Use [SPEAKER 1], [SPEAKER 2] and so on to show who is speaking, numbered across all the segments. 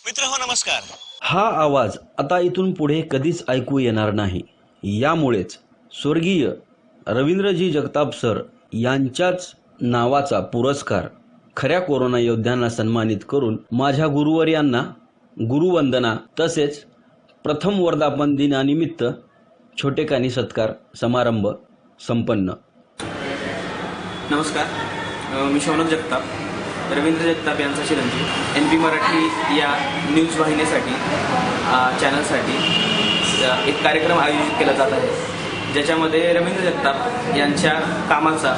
[SPEAKER 1] मित्रहो नमस्कार.
[SPEAKER 2] हा आवाज आता इथून पुढे कधीच ऐकू येणार नाही. यामुळेच स्वर्गीय रवींद्रजी जगताप सर यांच्याच नावाचा पुरस्कार खऱ्या कोरोना योद्ध्यांना सन्मानित करून माझ्या गुरुवर्यांना गुरुवंदना तसेच प्रथम वर्धापन दिनानिमित्त छोटेखानी सत्कार समारंभ संपन्न.
[SPEAKER 3] नमस्कार, मी शौनक जगताप, रवींद्र जगताप यांचा चिरंजीव NP मराठी या न्यूज वाहिनीसाठी चॅनलसाठी एक कार्यक्रम आयोजित केला जात आहे, ज्याच्यामध्ये रवींद्र जगताप यांच्या कामाचा,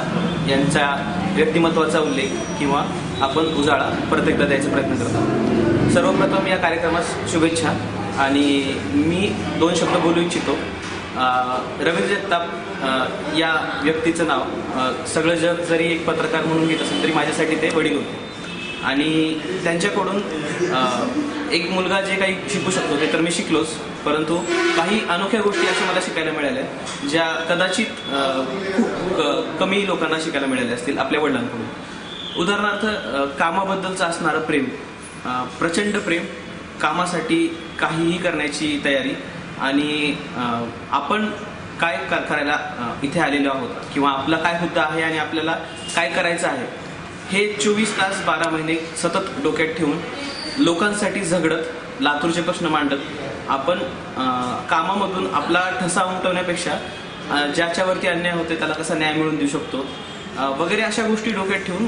[SPEAKER 3] यांच्या व्यक्तिमत्वाचा उल्लेख किंवा आपण उजाळा परत एकदा द्यायचा प्रयत्न करत आहोत. सर्वप्रथम या कार्यक्रमास शुभेच्छा आणि मी 2 शब्द बोलू इच्छितो. रवींद्र जगताप या व्यक्तीचं नाव सगळं जग जरी एक पत्रकार म्हणून घेत असेल तरी माझ्यासाठी ते वडील होते आणि त्यांच्याकडून एक मुलगा जे काही शिकू शकतो ते तर मी शिकलोच, परंतु काही अनोख्या गोष्टी अशा मला शिकायला मिळाल्या ज्या कदाचित खूप कमी लोकांना शिकायला मिळाल्या असतील आपल्या वडिलांकडून. उदाहरणार्थ कामाबद्दलचं असणारं प्रेम, प्रचंड प्रेम, कामासाठी काहीही करण्याची तयारी आणि आपण काय करायला इथे आलेलो आहोत किंवा आपला काय मुद्दा आहे आणि आपल्याला काय करायचं आहे हे 24 तास 12 महिने सतत डोक्यात ठेवून लोकांसाठी झगडत, लातूरचे प्रश्न मांडत आपण कामामधून आपला ठसा उमटवण्यापेक्षा ज्याच्यावरती अन्याय होते त्याला कसा न्याय मिळवून देऊ शकतो वगैरे अशा गोष्टी डोक्यात ठेवून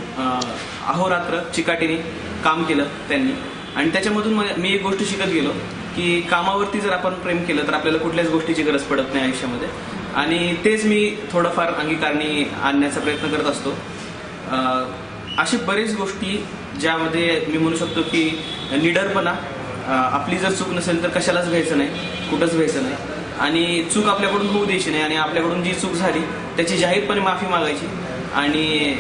[SPEAKER 3] अहोरात्र चिकाटीने काम केलं त्यांनी. आणि त्याच्यामधून मी एक गोष्ट शिकत गेलो की कामावरती जर आपण प्रेम केलं तर आपल्याला कुठल्याच गोष्टीची गरज पडत नाही आयुष्यामध्ये, आणि तेच मी थोडंफार अंगीकारणी आणण्याचा प्रयत्न करत असतो. असे बरेच गोष्टी ज्यामध्ये मी म्हणू शकतो की निडरपणा, आपली जर चूक नसेल तर कशालाच घ्यायचं नाही, कुठंच घ्यायचं नाही आणि चूक आपल्याकडून होऊ द्यायची नाही आणि आपल्याकडून जी चूक झाली त्याची जाहीरपणे माफी मागायची आणि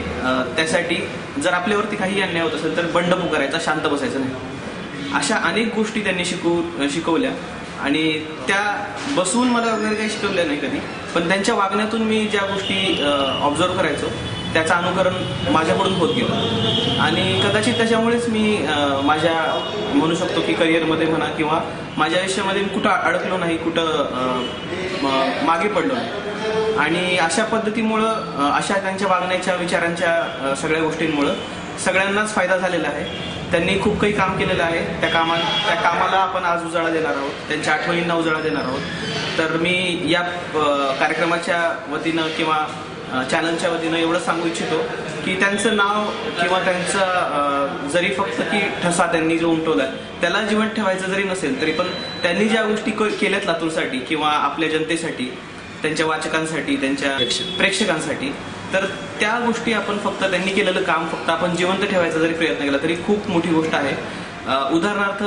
[SPEAKER 3] त्यासाठी जर आपल्यावरती काही अन्याय होत असेल तर बंड पुकारायचा, शांत बसायचं नाही. अशा अनेक गोष्टी त्यांनी शिकवल्या आणि त्या बसवून मला वगैरे काही शिकवल्या नाही कधी, पण त्यांच्या वागण्यातून मी ज्या गोष्टी ऑब्झर्व करायचो त्याचं अनुकरण माझ्याकडून होत गेलं आणि कदाचित त्याच्यामुळेच मी माझ्या म्हणू शकतो की करिअरमध्ये म्हणा किंवा माझ्या आयुष्यामध्ये कुठं अडकलो नाही, कुठं मागे पडलो नाही. आणि अशा पद्धतीमुळं, अशा त्यांच्या वागण्याच्या, विचारांच्या सगळ्या गोष्टींमुळं सगळ्यांनाच फायदा झालेला आहे. त्यांनी खूप काही काम केलेलं आहे. त्या कामाला आपण आज उजाळा देणार आहोत, त्यांच्या आठवणींना उजाळा देणार आहोत. तर मी या कार्यक्रमाच्या वतीनं किंवा चॅनलच्या वतीनं एवढं सांगू इच्छितो की त्यांचं नाव किंवा त्यांचं जरी फक्त की ठसा त्यांनी जो उमटवला त्याला जिवंत ठेवायचं जरी नसेल तरी पण त्यांनी ज्या गोष्टी केल्यात लातूरसाठी किंवा आपल्या जनतेसाठी, त्यांच्या वाचकांसाठी, त्यांच्या प्रेक्षकांसाठी, तर त्या गोष्टी आपण फक्त त्यांनी केलेलं काम फक्त आपण जिवंत ठेवायचा जरी प्रयत्न केला तरी खूप मोठी गोष्ट आहे. उदाहरणार्थ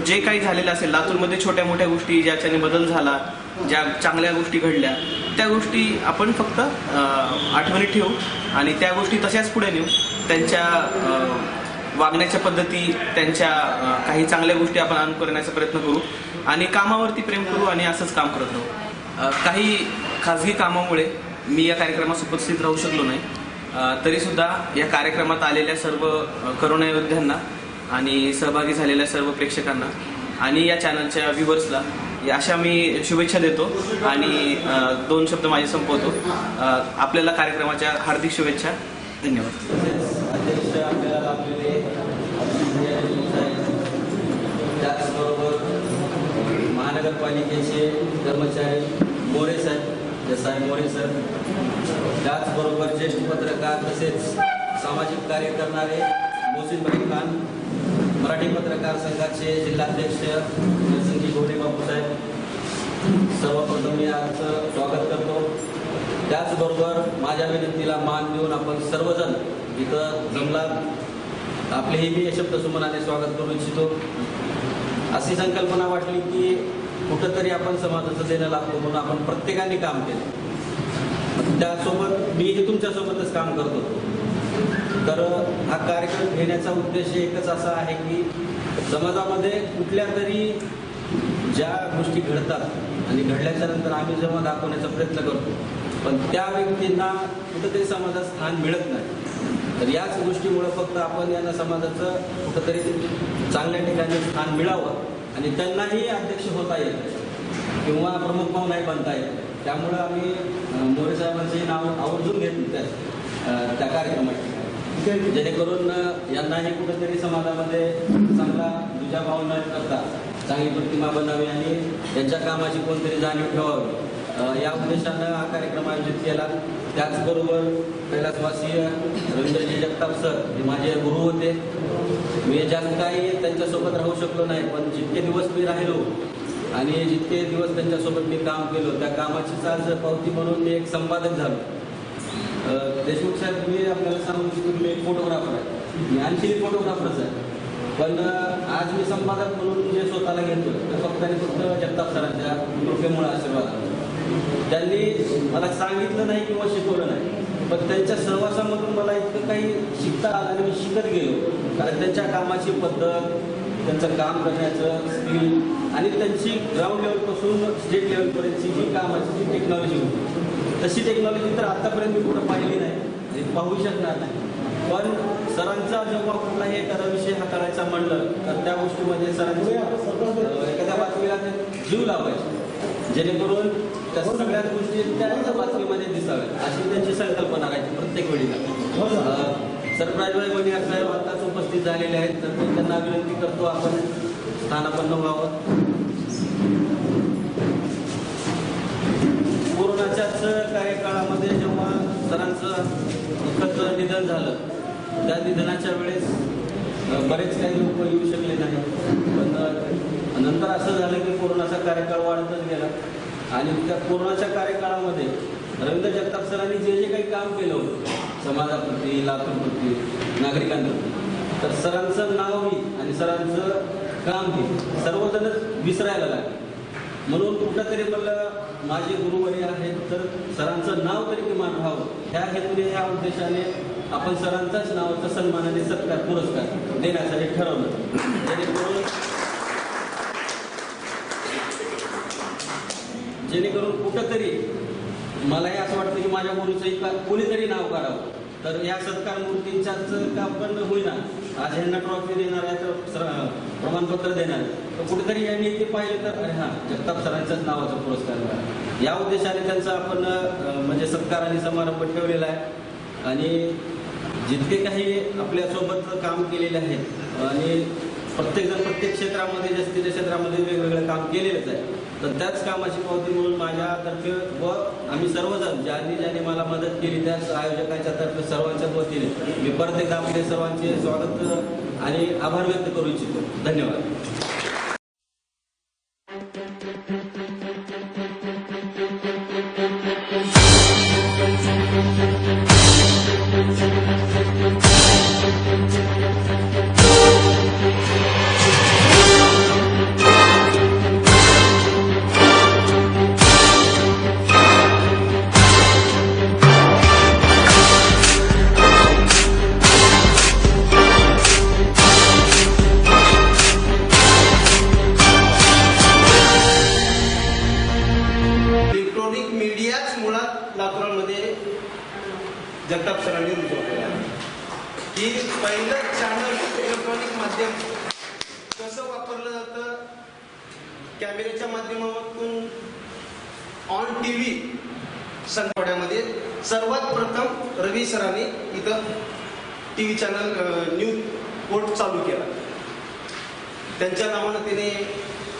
[SPEAKER 3] जे काही झालेलं असेल लातूरमध्ये, छोट्या मोठ्या गोष्टी ज्याच्याने बदल झाला, ज्या चांगल्या गोष्टी घडल्या, त्या गोष्टी आपण फक्त आठवणीत ठेवू आणि त्या गोष्टी तशाच पुढे नेऊ. त्यांच्या वागण्याच्या पद्धती, त्यांच्या काही चांगल्या गोष्टी आपण अनुकरण्याचा प्रयत्न करू आणि कामावरती प्रेम करू आणि असंच काम करत राहू. काही खाजगी कामामुळे मी या कार्यक्रमात उपस्थित राहू शकलो नाही, तरीसुद्धा या कार्यक्रमात आलेल्या सर्व करोना योद्ध्यांना आणि सहभागी झालेल्या सर्व प्रेक्षकांना आणि या चॅनलच्या व्ह्युअर्सला अशा मी शुभेच्छा देतो आणि 2 शब्द माझे संपवतो. आपल्याला कार्यक्रमाच्या हार्दिक शुभेच्छा. धन्यवाद.
[SPEAKER 4] त्याचबरोबर महानगरपालिकेचे कर्मचारी मोरे सर, देसाई मोरे सर, त्याचबरोबर ज्येष्ठ पत्रकार तसेच सामाजिक कार्य करणारे मोहसिनभाई खान, मराठी पत्रकार संघाचे जिल्हाध्यक्ष नरसिंहजी घोडे बापूसाहेब, सर्वप्रथम मी आजचं स्वागत करतो. त्याचबरोबर माझ्या विनंतीला मान देऊन आपण सर्वजण इथं जमलात, आपलेही मी शब्दसुमनाने स्वागत करू इच्छितो. अशी संकल्पना वाटली की कुठंतरी आपण समाजाचं देणं लागतो म्हणून आपण प्रत्येकाने काम केलं. त्यासोबत मीही तुमच्यासोबतच काम करत होतो. तर हा कार्यक्रम घेण्याचा उद्देश एकच असा आहे की समाजामध्ये कुठल्या तरी ज्या गोष्टी घडतात आणि घडल्याच्या नंतर आम्ही जेव्हा दाखवण्याचा प्रयत्न करतो पण त्या व्यक्तींना कुठंतरी समाजात स्थान मिळत नाही, तर याच गोष्टीमुळे फक्त आपण यांना समाजाचं कुठंतरी चांगल्या ठिकाणी स्थान मिळावं आणि त्यांनाही अध्यक्ष होता येईल किंवा प्रमुख पाहुणाही बनता येईल. त्यामुळं आम्ही मोरे साहेबांचे नाव आवर्जून घेतलं त्या कार्यक्रमात, जेणेकरून यांनाही कुठंतरी समाजामध्ये चांगला दुजाभाव न करता चांगली प्रतिमा बनावी आणि यांच्या कामाची कोणतरी जाणीव ठेवावी या उद्देशानं हा कार्यक्रम आयोजित केला. त्याचबरोबर कैलासवासी रवींद्रजी जगताप सर हे माझे गुरु होते. मी जास्त काही त्यांच्यासोबत राहू शकलो नाही, पण जितके दिवस मी राहिलो आणि जितके दिवस त्यांच्यासोबत मी काम केलो त्या कामाचीच आज पावती म्हणून मी एक संपादक झालो. देशमुख साहेब, मी आपल्याला सांगू इच्छितो की मी एक फोटोग्राफर आहे, मी आणखी फोटोग्राफरच आहे, पण आज मी संपादक म्हणून जे स्वतःला घेतो तर फक्त आणि फक्त जगताप सरांच्या कृपेमुळे आशीर्वाद. त्यांनी मला सांगितलं नाही किंवा शिकवलं नाही, पण त्यांच्या सहवासामधून मला इतकं काही शिकता आलं आणि मी शिकत गेलो. कारण त्यांच्या कामाची पद्धत, त्यांचं काम करण्याचं स्किल आणि त्यांची ग्राउंड लेवलपासून स्टेट लेवलपर्यंतची जी कामाची जी टेक्नॉलॉजी होती तशी टेक्नॉलॉजी तर आतापर्यंत मी कुठं पाहिली नाही आणि पाहू शकणार नाही. पण सरांचा जेव्हा कुठलाही एखादा विषय हाताळायचा म्हणलं तर त्या गोष्टीमध्ये सरांची एखाद्या बातमीला जीव लावायचे, जेणेकरून त्या सगळ्याच गोष्टी त्या बातमीमध्ये दिसाव्यात अशी त्यांची संकल्पना राहायची प्रत्येक वेळीला. सरप्राईजभाई वणियार साहेब आताच उपस्थित झालेले आहेत, तर त्यांना विनंती करतो आपण स्थानापन्न व्हावं. कोरोनाच्याच कार्यकाळामध्ये जेव्हा सरांचं दुःखद निधन झालं त्या निधनाच्या वेळेस बरेच काही लोक येऊ शकले नाही, पण नंतर असं झालं की कोरोनाचा कार्यकाळ वाढतच गेला आणि त्या कोरोनाच्या कार्यकाळामध्ये रवींद्र जगताप सरांनी जे जे काही काम केलं होतं समाजाप्रती, लातूरप्रती, नागरिकांप्रती, तर सरांचं नावही आणि सरांचं कामही सर्वजणच विसरायला लागले. म्हणून कुठंतरी मला माझे गुरुवर्य आहेत तर सरांचं नाव तरी किमान राहावं ह्या हेतूने, ह्या उद्देशाने आपण सरांचाच नावाचा सन्मानाने सत्कार पुरस्कार देण्यासाठी ठरवलं, जेणेकरून कुठंतरी मलाही असं वाटतं की माझ्या गुरुचं कोणीतरी नाव काढावं. तर या सत्कार मूर्तींच्याच का पण होईना आज ह्यांना ट्रॉफी देणार आहे तर प्रमाणपत्र देणार तर कुठेतरी यांनी ते पाहिलं तर अरे हां जगताप सरांच्याच नावाचा पुरस्कार मिळाला. या उद्देशाने त्यांचा आपण म्हणजे सत्कार आणि समारंभ ठेवलेला आहे आणि जितके काही आपल्यासोबत काम केलेले आहेत आणि प्रत्येकजण प्रत्येक क्षेत्रामध्ये जास्तीच्या क्षेत्रामध्ये वेगवेगळं काम केलेलंच आहे, तर त्याच कामाची पावती म्हणून माझ्यातर्फे व आम्ही सर्वजण ज्यांनी मला मदत केली त्याच आयोजकांच्या तर्फे सर्वांच्याच वतीने मी परत एकदा आपले सर्वांचे स्वागत आणि आभार व्यक्त करू इच्छितो. धन्यवाद.
[SPEAKER 1] इलेक्ट्रॉनिक मीडियाच मुळात लातूरमध्ये जगताप सरांनी रुजवलेलं आहे की पहिलं चॅनल इलेक्ट्रॉनिक माध्यम कसं वापरलं जातं, कॅमेऱ्याच्या माध्यमातून ऑन TV संपाड्यामध्ये सर्वात प्रथम रवी सरांनी इथं TV चॅनल न्यूज पोर्ट चालू केला. त्यांच्या नावानं तिने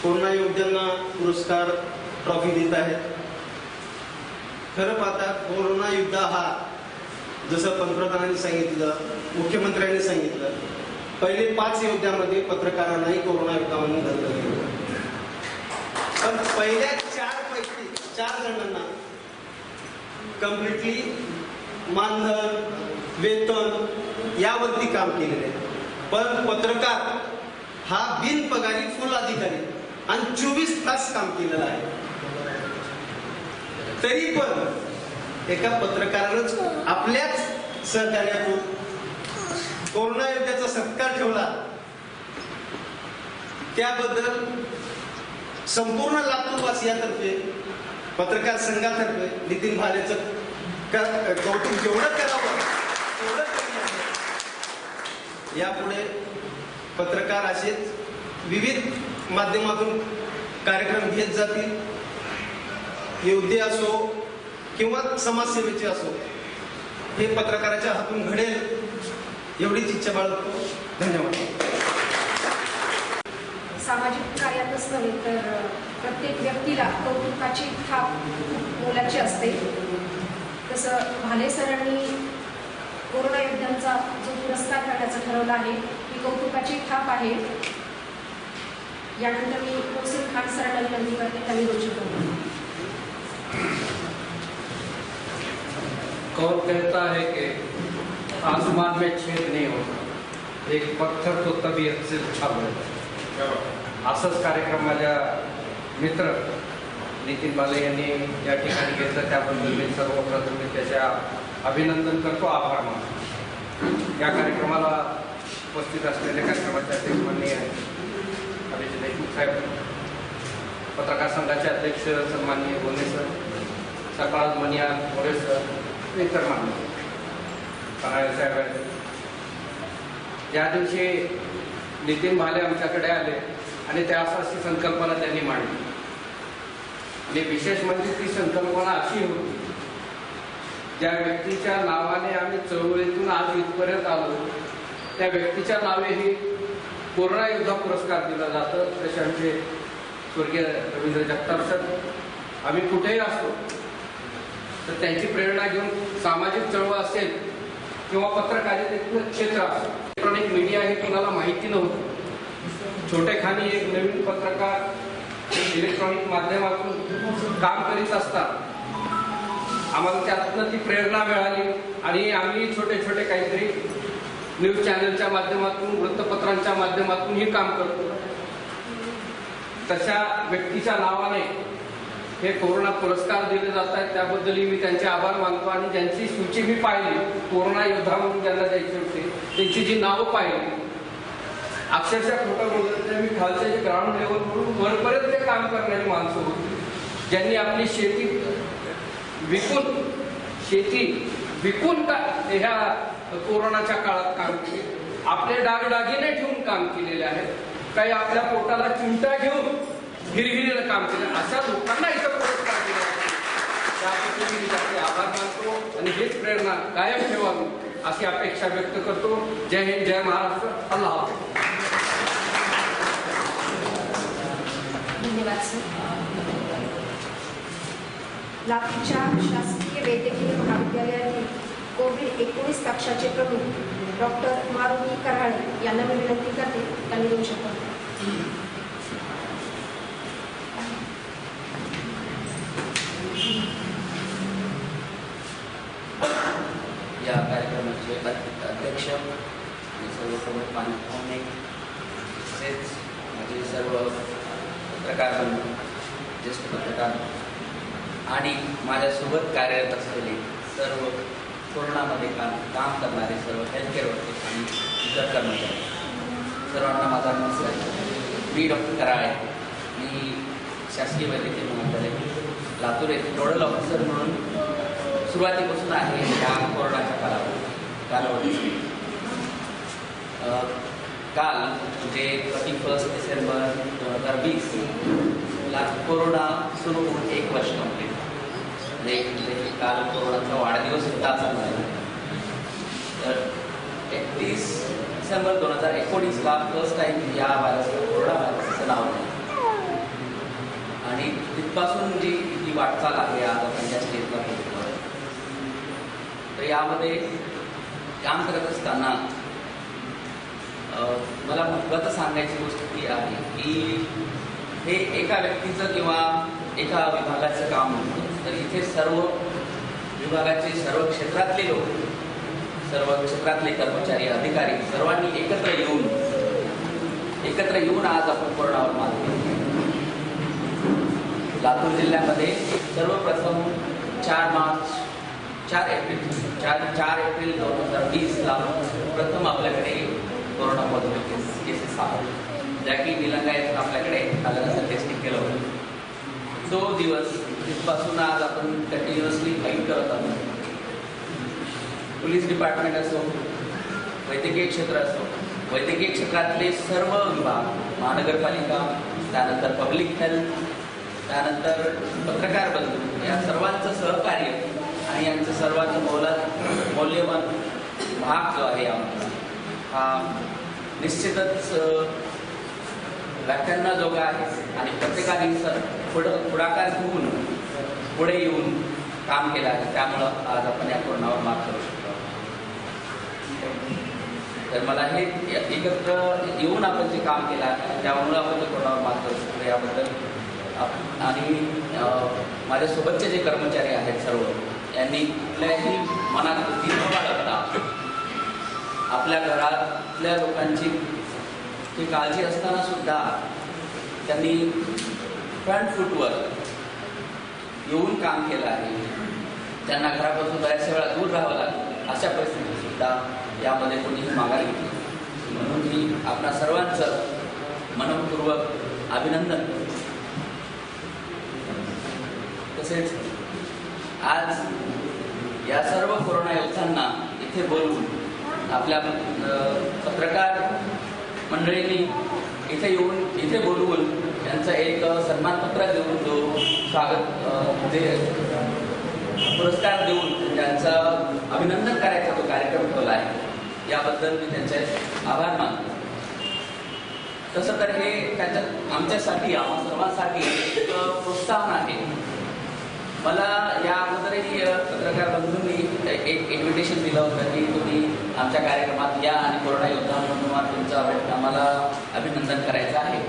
[SPEAKER 1] कोरोना योद्ध्यांना पुरस्कार ट्रॉफी देत आहेत. खरं पाहता कोरोना युद्ध हा जसं पंतप्रधानांनी सांगितलं, मुख्यमंत्र्यांनी सांगितलं, पहिले 5 योद्ध्यामध्ये पत्रकारांनाही कोरोना युद्धामध्ये धरलं गेलं, पण पहिल्या 4 पैकी 4 जणांना कम्प्लिटली मानधन, वेतन यावरती काम केलेलं आहे. पण पत्रकार हा बिनपगारी फुल अधिकारी आणि 24 तास काम केलेलं आहे. तरी पण एका पत्रकारानंच आपल्याच सहकार्यातून कोरोना योद्ध्याचा सत्कार ठेवला, त्याबद्दल संपूर्ण लातूरवासियांतर्फे पत्रकार संघातर्फे नितीन भालेचं कौतुक जेवढं करावं तेवढं कमी आहे. यापुढे पत्रकार असेच विविध माध्यमातून कार्यक्रम घेत जातील. योद्धे असो किंवा समाजसेवेचे असो, हे पत्रकाराच्या हातून घडेल एवढीच इच्छा बाळगतो. धन्यवाद.
[SPEAKER 5] सामाजिक कार्यातच नव्हे तर प्रत्येक व्यक्तीला कौतुकाची थाप मोलाची असते. तसं भाले सरांनी कोरोना योद्ध्यांचा जो पुरस्कार करण्याचं ठरवलं आहे ही कौतुकाची थाप आहे. यानंतर मी मोहसिन खान सरांना विनंती करते, त्यांनी 2 शब्द.
[SPEAKER 6] कौन कहता है कि आसमान में छेद नहीं होता, एक पत्थर तो तबीयत से उछाल होता. असंच कार्यक्रम माझ्या मित्र नितीन बाले यांनी या ठिकाणी घेतलं, त्याबद्दल मी सर्वप्रथम मी त्याच्या अभिनंदन करतो, आभार मानतो. या कार्यक्रमाला उपस्थित असलेले कार्यक्रमाचे अध्यक्ष माननीय अभिजित देशमुख साहेब, पत्रकार संघाचे अध्यक्ष सन्माननीय गोने सर, सकाळ मनिया मोरे सर, इतर मान्य पराळे साहेब आहेत. ज्या दिवशी नितीन भाले आमच्याकडे आले आणि त्या अशी संकल्पना त्यांनी मांडली, आणि विशेष म्हणजे ती संकल्पना अशी होती, ज्या व्यक्तीच्या नावाने आम्ही चळवळीतून आज इथपर्यंत आलो त्या व्यक्तीच्या नावे ही कोरोना योद्धा पुरस्कार दिला जातं. तसे आमचे स्वर्गीय रवींद्र जगताप सर, आम्ही कुठेही असतो तर त्यांची प्रेरणा घेऊन सामाजिक चळवळ असेल किंवा पत्रकारितेचं क्षेत्र असेल, इलेक्ट्रॉनिक मीडिया हे कोणाला माहिती नव्हतं. छोटेखानी एक नवीन पत्रकार इलेक्ट्रॉनिक माध्यमातून काम करीत असतात. आम्हाला त्यातनं ती प्रेरणा मिळाली आणि आम्ही छोटे छोटे काहीतरी न्यूज चॅनलच्या माध्यमातून, वृत्तपत्रांच्या माध्यमातून हे काम करतो. तशा व्यक्तीच्या नावाने हे कोरोना पुरस्कार दिले जात आहेत, त्याबद्दलही मी त्यांचे आभार मानतो. आणि ज्यांची सूची मी पाहिली, कोरोना योद्धा म्हणून ज्यांना द्यायची होती, त्यांची जी नावं पाहिली, अक्षरशः खोटं बोलत नाही, मी खालच्या जे ग्राउंड लेवलवरून वरपर्यंत ते काम करणारी माणसं होती, ज्यांनी आपली शेती विकून का ह्या कोरोनाच्या काळात काम केले, आपले दागदागिने ठेवून काम केलेले आहेत, काही आपल्या पोटाला चिमटा घेऊन हिरहिरीनं काम केलं, अशा लोकांना इथं पुरस्कार दिला. त्याबद्दल मी त्याचे आभार मानतो आणि हेच प्रेरणा कायम ठेवावी अशी अपेक्षा व्यक्त करतो. जय हिंद, जय महाराष्ट्र, अल्लाह हाफिज.
[SPEAKER 5] धन्यवाद सर. लातूरच्या शासकीय वैद्यकीय महाविद्यालयातील कोविड-19 कक्षाचे प्रमुख डॉक्टर मारुती कराळे यांना मी विनंती करते, त्यांनी 2 शब्द.
[SPEAKER 7] या कार्यक्रमाचे अध्यक्ष आणि सर्वसमोर पाणी पाहुणे, तसेच माझे सर्व पत्रकार बंधू, ज्येष्ठ पत्रकार आणि माझ्यासोबत कार्यरत असलेले सर्व कोरोनामध्ये काम करणारे सर्व हेल्थकेअर वर्कर्स आणि इतर कर्मचारी, सर्वांना माझा नमस्कार. मी डॉक्टर कराळे, मी शासकीय वैद्यकीय महाविद्यालय लातूर येथे नोडल ऑफिसर म्हणून सुरुवातीपासून आहे या कोरोनाच्या कालावधीत. काल म्हणजे 31 डिसेंबर 2020 ला कोरोना सुरू होऊन 1 वर्ष कंप्लीट. म्हणजे काल कोरोनाचा वाढदिवस सुद्धा चालला. तर 31 डिसेंबर 2019 ला फर्स्ट टाइम या व्हायरसला कोरोना व्हायरसचं नाव आहे. आणि तिथपासून जी वाटचाल आहे आज आपण त्या स्टेजला पोहोचलो. तर यामध्ये काम करत असताना मला महत्त्वाचं सांगायची गोष्ट ही आहे की हे एका व्यक्तीचं किंवा एका विभागाचं काम नव्हतं, तर इथे सर्व विभागाचे, सर्व क्षेत्रातले लोक, सर्व क्षेत्रातले कर्मचारी, अधिकारी सर्वांनी एकत्र येऊन आज आपण कोरोनावर मात केली. लातूर जिल्ह्यामध्ये सर्वप्रथम 4 एप्रिल 2020 ला प्रथम आपल्याकडे कोरोना पॉझिटिव्ह केसेस आल्या, ज्या की निलंगा येथून आपल्याकडे आल्यानंतर टेस्टिंग केलं होतं. 2 दिवस तिथपासून आज आपण कंटिन्युअसली फाईट करत आहोत. पोलीस डिपार्टमेंट असो, वैद्यकीय क्षेत्र असो, वैद्यकीय क्षेत्रातले सर्व विभाग, महानगरपालिका, त्यानंतर पब्लिक हेल्थ, त्यानंतर पत्रकार बंधू, या सर्वांचं सहकार्य आणि यांचं सर्वांचं मौल्यवान भाग जो आहे आमचा, हा निश्चितच व्याख्यानाजोगा आहे आणि प्रत्येकाने पुढाकार घेऊन पुढे येऊन काम केलं आहे. त्यामुळं आज आपण या कोरोनावर मात करू शकतो. तर मला हे एकत्र येऊन आपण जे काम केलं आहे त्यामुळं आपण ते कोरोनावर मात करू शकतो याबद्दल आणि माझ्यासोबतचे जे कर्मचारी आहेत सर्व यांनी कुठल्याही मनात बुद्धी न बाळगता आपल्या घरातल्या लोकांची ती काळजी असताना सुद्धा त्यांनी फ्रंट फूटवर येऊन काम केलं आहे. त्यांना घरापासून बऱ्याचशा वेळा दूर राहावं लागतं. अशा परिस्थितीत सुद्धा यामध्ये कोणीही माघार घेतली. म्हणून मी आपणा सर्वांचं मनपूर्वक अभिनंदन करतो. तसेच आज या सर्व कोरोना योद्ध्यांना इथे बोलवून आपल्या पत्रकार मंडळींनी इथे बोलवून त्यांचं एक सन्मानपत्र देऊन जो स्वागत जे पुरस्कार देऊन त्यांचं अभिनंदन करायचा जो कार्यक्रम ठेवला आहे याबद्दल मी त्यांचे आभार मानतो. तसं तर हे आमच्यासाठी आम्हा सर्वांसाठी एक प्रोत्साहन आहे. मला या अगोदरही पत्रकार बंधूंनी एक इन्व्हिटेशन दिलं होतं की तुम्ही आमच्या कार्यक्रमात या आणि कोरोना योद्धा म्हणून तुमचं आम्हाला अभिनंदन करायचं आहे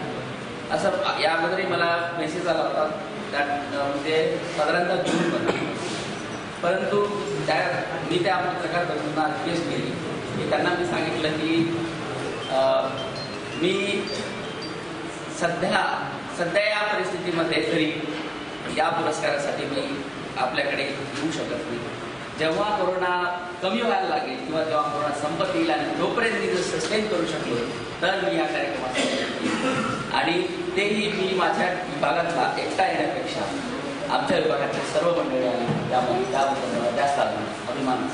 [SPEAKER 7] असं या अगोदरही मला मेसेज आला होता. म्हणजे साधारणतः जूनमध्ये. परंतु मी त्या पत्रकार बंधूंना रिक्वेस्ट केली की त्यांना मी सांगितलं की मी सध्या या परिस्थितीमध्ये तरी या पुरस्कारासाठी मी आपल्याकडे येऊ शकत नाही. जेव्हा कोरोना कमी व्हायला लागेल किंवा जेव्हा कोरोना संपत येईल आणि तोपर्यंत मी जर सस्टेन करू शकलो तर मी या कार्यक्रमात आणि तेही मी माझ्या विभागातला एकटा येण्यापेक्षा आमच्या विभागातले सर्व मंडळी आणि त्याबद्दल जास्त अभिमान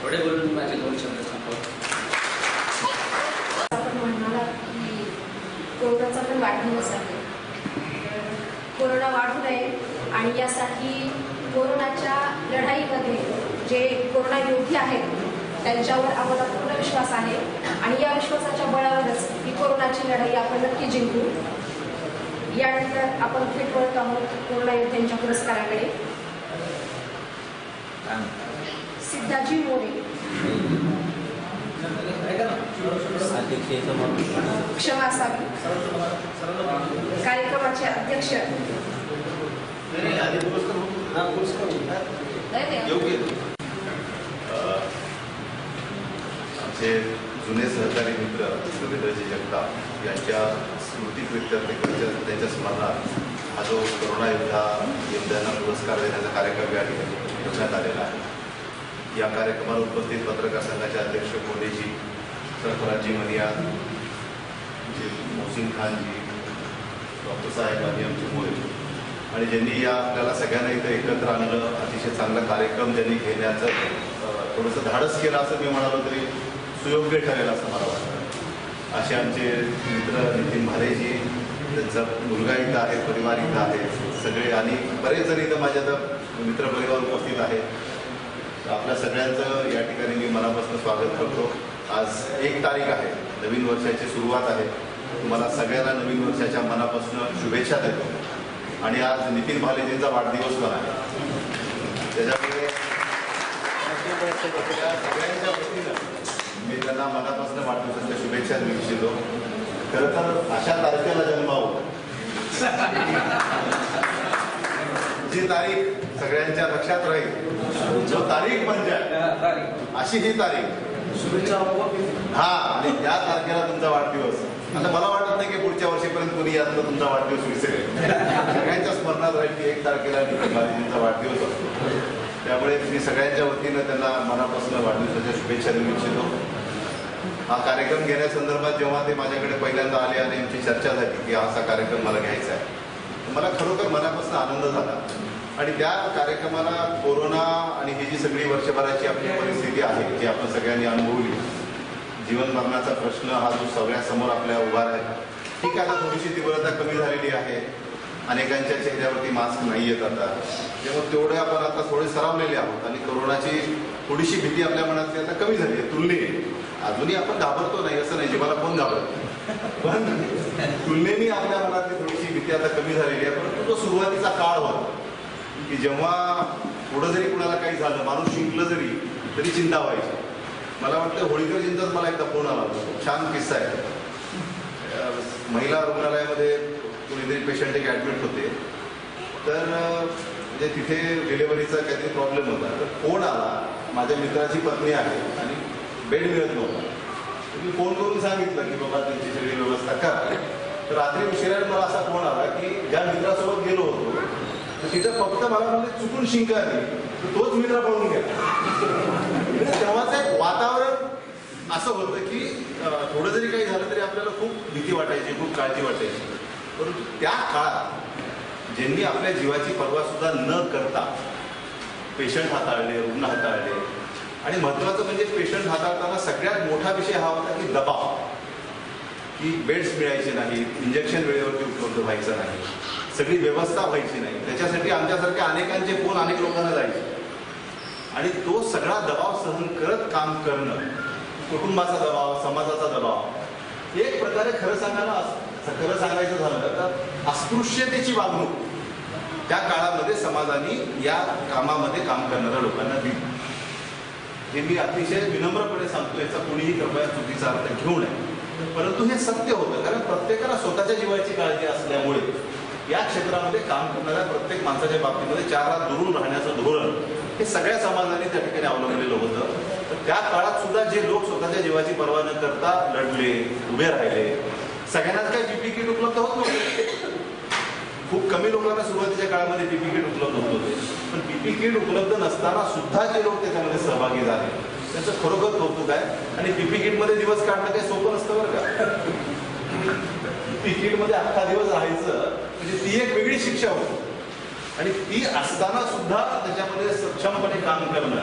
[SPEAKER 7] एवढे बोलून मी माझे 2 शब्द संपवतो.
[SPEAKER 5] आपण म्हणाला की कोरोनाचा पण वाढदिवस आहे. कोरोना वाढू नये आणि यासाठी कोरोनाच्या लढाईमध्ये जे कोरोना योद्धे आहेत त्यांच्यावर आम्हाला पूर्ण विश्वास आहे आणि या विश्वासाच्या बळावरच ही कोरोनाची लढाई आपण नक्की जिंकू. यानंतर आपण थेट वळत आहोत कोरोना योद्ध्यांच्या पुरस्काराकडे. सिद्धाजी मोरे, क्षमा असावी. कार्यक्रमाचे अध्यक्ष
[SPEAKER 8] आमचे जुने सहकारी मित्र रवींद्रजी जगताप यांच्या स्मृतिप्रित्यर्थ त्यांच्या स्मरणार्थ हा जो कोरोना योद्ध्यांना पुरस्कार देण्याचा कार्यक्रम या ठिकाणी ठेवण्यात आलेला आहे. या कार्यक्रमाला उपस्थित पत्रकार संघाचे अध्यक्ष कोंडेजी, सरफराजी मनियार, मोहसिन खानजी, डॉक्टर साहेब आणि आमचे मोरे आणि ज्यांनी या आपल्याला सगळ्यांना इथं एकत्र आणलं, अतिशय चांगला कार्यक्रम ज्यांनी घेण्याचं थोडंसं धाडस केलं असं मी म्हणालो तरी सुयोग्य ठरेल असं मला वाटतं. असे आमचे मित्र नितीन भालेजी, त्यांचा मुलगा इथं आहे, परिवार इथं आहे सगळे आणि बरेच जण इथं माझ्या तर मित्रपरिवार उपस्थित आहेत. आपल्या सगळ्यांचं या ठिकाणी मी मनापासून स्वागत करतो. आज 1 तारीख आहे, नवीन वर्षाची सुरुवात आहे. तुम्हाला सगळ्यांना नवीन वर्षाच्या मनापासून शुभेच्छा देतो आणि आज नितीन भालेजींचा वाढदिवस पण आहे. त्याच्यामुळे सगळ्यांच्या वतीनं मी त्यांना मनापासून वाढदिवसाच्या शुभेच्छा देऊ इच्छितो. खरं तर अशा तारखेला जन्मावं जी तारीख सगळ्यांच्या लक्षात राहील, जो तारीख म्हणजे अशी ही तारीख हा आणि त्या तारखेला तुमचा वाढदिवस. आता मला वाटत नाही की पुढच्या वर्षीपर्यंत कोणी यातलं तुमचा वाढदिवस विसरेल. सगळ्यांच्या स्मरणात राहील की 1 तारखेला नितीन भालेजींचा वाढदिवस असतो. त्यामुळे मी सगळ्यांच्या वतीनं त्यांना मनापासून वाढदिवसाच्या शुभेच्छा देऊ इच्छितो. हा कार्यक्रम घेण्यासंदर्भात जेव्हा ते माझ्याकडे पहिल्यांदा आले आणि आमची चर्चा झाली की असा कार्यक्रम मला घ्यायचा आहे, मला खरोखर मनापासून आनंद झाला. आणि त्या कार्यक्रमाला कोरोना आणि ही जी सगळी वर्षभराची आपली परिस्थिती आहे जी आपण सगळ्यांनी अनुभवली, जीवन मरणाचा प्रश्न हा जो सगळ्यासमोर आपल्या उभा आहे. ठीक आहे, आता थोडीशी तीव्रता कमी झालेली आहे, अनेकांच्या चेहऱ्यावरती मास्क नाही येत आता, त्यामुळे तेवढे आपण आता थोडे सरावलेले आहोत आणि कोरोनाची थोडीशी भीती आपल्या मनातली आता कमी झाली आहे तुलनेने. अजूनही आपण घाबरतो नाही असं नाही, जीवाला कोण घाबरत, पण तुलनेने आपल्या मनातली थोडीशी भीती आता कमी झालेली आहे. परंतु तो सुरुवातीचा काळ होता की जेव्हा पुढं जरी कुणाला काही झालं, माणूस शिंकलं तरी चिंता व्हायची. मला वाटतं होळीकरजींचाच मला एकदा फोन आला होता, खूप छान किस्सा आहे. महिला रुग्णालयामध्ये कोणीतरी पेशंट एक ॲडमिट होते, तर म्हणजे तिथे डिलेव्हरीचा काहीतरी प्रॉब्लेम होता. तर फोन आला, माझ्या मित्राची पत्नी आहे आणि बेड मिळत नव्हता. मी फोन करून सांगितलं की बाबा त्यांची सगळी व्यवस्था करा. तर रात्री उशिरा मला असा फोन आला की ज्या मित्रासोबत गेलो होतो तर तिथं फक्त मला म्हणजे चुकून शिंक आली, तर तोच मित्र पळून गेला. तेव्हाच एक वातावरण असं होतं की थोडं जरी काही झालं तरी आपल्याला खूप भीती वाटायची, खूप काळजी वाटायची. परंतु त्या काळात ज्यांनी आपल्या जीवाची पर्वा सुद्धा न करता पेशंट हाताळले, रुग्ण हाताळले, आणि महत्त्वाचं म्हणजे पेशंट हाताळताना सगळ्यात मोठा विषय हा होता की दबाव, की बेड्स मिळायचे नाहीत, इंजेक्शन वेळेवरती उपलब्ध व्हायचं नाही, सगळी व्यवस्था व्हायची नाही. त्याच्यासाठी आमच्यासारख्या अनेकांचे फोन अनेक लोकांना जायचे आणि तो सगळा दबाव सहन करत काम करणं, कुटुंबाचा दबाव, समाजाचा दबाव, एक प्रकारे खरं सांगायचं झालं तर अस्पृश्यतेची वागणूक त्या काळामध्ये समाजाने या कामामध्ये काम करणाऱ्या लोकांना दिली. हे मी अतिशय विनम्रपणे सांगतो, याचा कुणीही कृपया चुकीचा अर्थ घेऊ नये. परंतु हे सत्य होतं, कारण प्रत्येकाला स्वतःच्या जीवाची काळजी असल्यामुळे या क्षेत्रामध्ये काम करणाऱ्या प्रत्येक माणसाच्या बाबतीमध्ये 4 हात दुरून राहण्याचं धोरण हे सगळ्या समाजाने त्या ठिकाणी अवलंबलेलं होतं. तर त्या काळात सुद्धा जे लोक स्वतःच्या जीवाची पर्वा न करता लढले, उभे राहिले, सगळ्यांनाच काही पीपी किट उपलब्ध होत नव्हते. खूप कमी लोकांना सुरुवातीच्या काळामध्ये पीपी किट उपलब्ध होत होते. पण पीपी किट उपलब्ध नसताना सुद्धा जे लोक त्याच्यामध्ये सहभागी झाले त्यांचं खरोखर कौतुक आहे. आणि पीपी किटमध्ये दिवस काढणं काही सोपं नसतं बरं का. पीपी किटमध्ये अख्खा दिवस राहायचं म्हणजे ती एक वेगळी शिक्षा होती, आणि ती असताना सुद्धा त्याच्यामध्ये सक्षमपणे काम करणं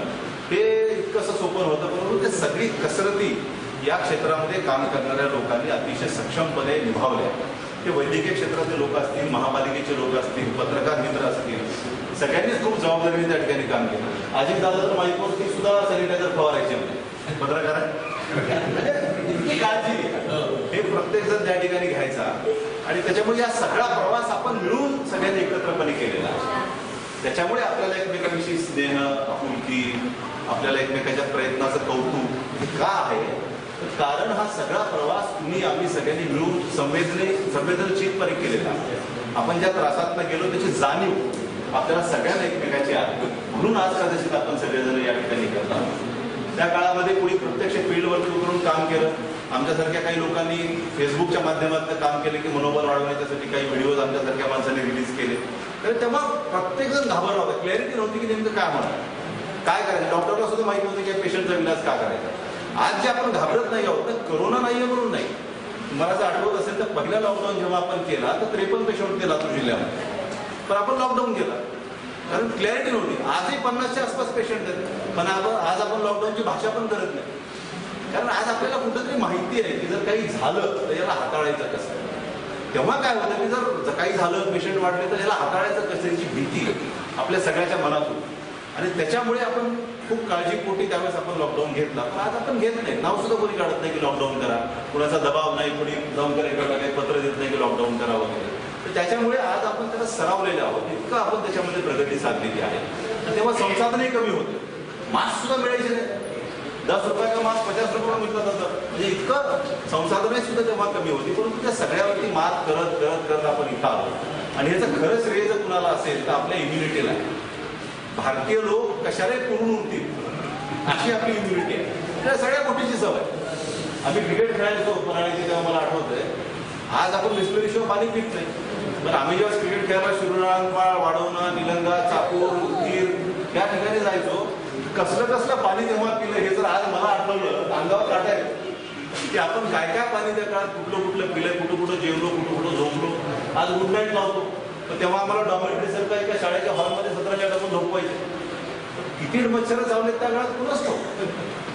[SPEAKER 8] हे इतकंसं सोपं होतं. परंतु ते सगळी कसरती या क्षेत्रामध्ये काम करणाऱ्या लोकांनी अतिशय सक्षमपणे निभावल्या. ते वैद्यकीय क्षेत्रातले लोक असतील, महापालिकेचे लोक असतील, पत्रकार मित्र असतील, सगळ्यांनीच खूप जबाबदारीने त्या ठिकाणी काम केलं. अजित दादा तर माईकवरती सुद्धा सॅनिटायझर फवारायचे म्हणजे पत्रकार इतकी काळजी हे प्रत्येक जण त्या ठिकाणी घ्यायचा. आणि त्याच्यामुळे हा सगळा प्रवास आपण मिळून सगळ्यांनी एकत्रपणे केलेला आहे. त्याच्यामुळे आपल्याला एकमेकांविषयी स्नेह, आपुलकी, आपल्याला एकमेकांच्या प्रयत्नाचं कौतुक का आहे, कारण हा सगळा प्रवास आम्ही सगळ्यांनी मिळून संवेदनशीलपणे केलेला आहे. आपण ज्या त्रासातनं गेलो त्याची जाणीव आपल्याला सगळ्यांना एकमेकाची आहे. म्हणून आज कदाचित आपण सगळेजण या ठिकाणी करतात. त्या काळामध्ये कोणी प्रत्यक्ष फील्डवरती उतरून काम केलं, आमच्यासारख्या काही लोकांनी फेसबुकच्या माध्यमातून काम केले की मनोबल वाढवण्यासाठी काही व्हिडिओज आमच्यासारख्या माणसांनी रिलीज केले. तर तेव्हा प्रत्येक जण घाबरला होता, क्लॅरिटी नव्हती की नेमकं काय होणार, काय करायचं. डॉक्टरला सुद्धा माहिती नव्हती की पेशंटचा इलाज का करायचा. आज जे आपण घाबरत नाही आहोत तर करोना नाहीये म्हणून नाही. तुम्हाला जर आठवत असेल तर पहिला लॉकडाऊन जेव्हा आपण केला तर 53 पेशंट होते लातूर जिल्ह्यामध्ये, पण आपण लॉकडाऊन केला कारण क्लॅरिटी नव्हती. आजही 50च्या आसपास पेशंट आहेत, पण आज आपण लॉकडाऊनची भाषा पण करत नाही. कारण आज आपल्याला कुठंतरी माहिती आहे की जर काही झालं तर याला हाताळायचं कसं. तेव्हा काय होतं की जर काही झालं, पेशंट वाढले तर याला हाताळायचं कसं याची भीती आपल्या सगळ्याच्या मनात होती. आणि त्याच्यामुळे आपण खूप काळजीपोटी त्यावेळेस आपण लॉकडाऊन घेतला. पण आज आपण घेत नाही, नाव सुद्धा कोणी काढत नाही की लॉकडाऊन करा, कुणाचा दबाव नाही, कोणी जाऊन करायला काही पत्र देत नाही की लॉकडाऊन करा वगैरे. तर त्याच्यामुळे आज आपण त्याला सरावलेले आहोत, इतकं आपण त्याच्यामध्ये प्रगती साधलेली आहे. तर तेव्हा संसाधनही कमी होते, मास्क सुद्धा मिळायचे नाही. 10 रुपयाचा मास्क 50 रुपयाला मिळत होतं, म्हणजे इतकं संसाधने सुद्धा तेव्हा कमी होती. परंतु त्या सगळ्यावरती मात करत करत करत आपण इथं आलो. आणि ह्याचं खरं श्रेय जर कुणाला असेल तर आपल्या इम्युनिटीला. भारतीय लोक कशालाही पुरून उठतील अशी आपली इम्युनिटी आहे. त्या सगळ्या गोष्टीची सवय. आम्ही क्रिकेट खेळायचो पराळीची, तेव्हा मला आठवतंय, आज आपण बिस्लरीशिवाय पाणी पित नाही. पण आम्ही जेव्हा क्रिकेट खेळायला शिरुळांपाळ, वाढवणं, निलंगा, चाकूर, उदगीर या ठिकाणी जायचो, कसलं पाणी तेव्हा पिलं हे जर आज मला आठवलं अंगावर काटायचं की आपण काय काय पाणी त्या काळात कुठलं पिलंय, कुठं जेवलो, कुठं झोपलो. आज गुड नाईट लावतो, पण तेव्हा आम्हाला डॉमेटरी सारखं एका शाळेच्या हॉलमध्ये 17च्या डबल झोपवायचे. किती मच्छर चावले त्या काळात कुणाच नव्हतं.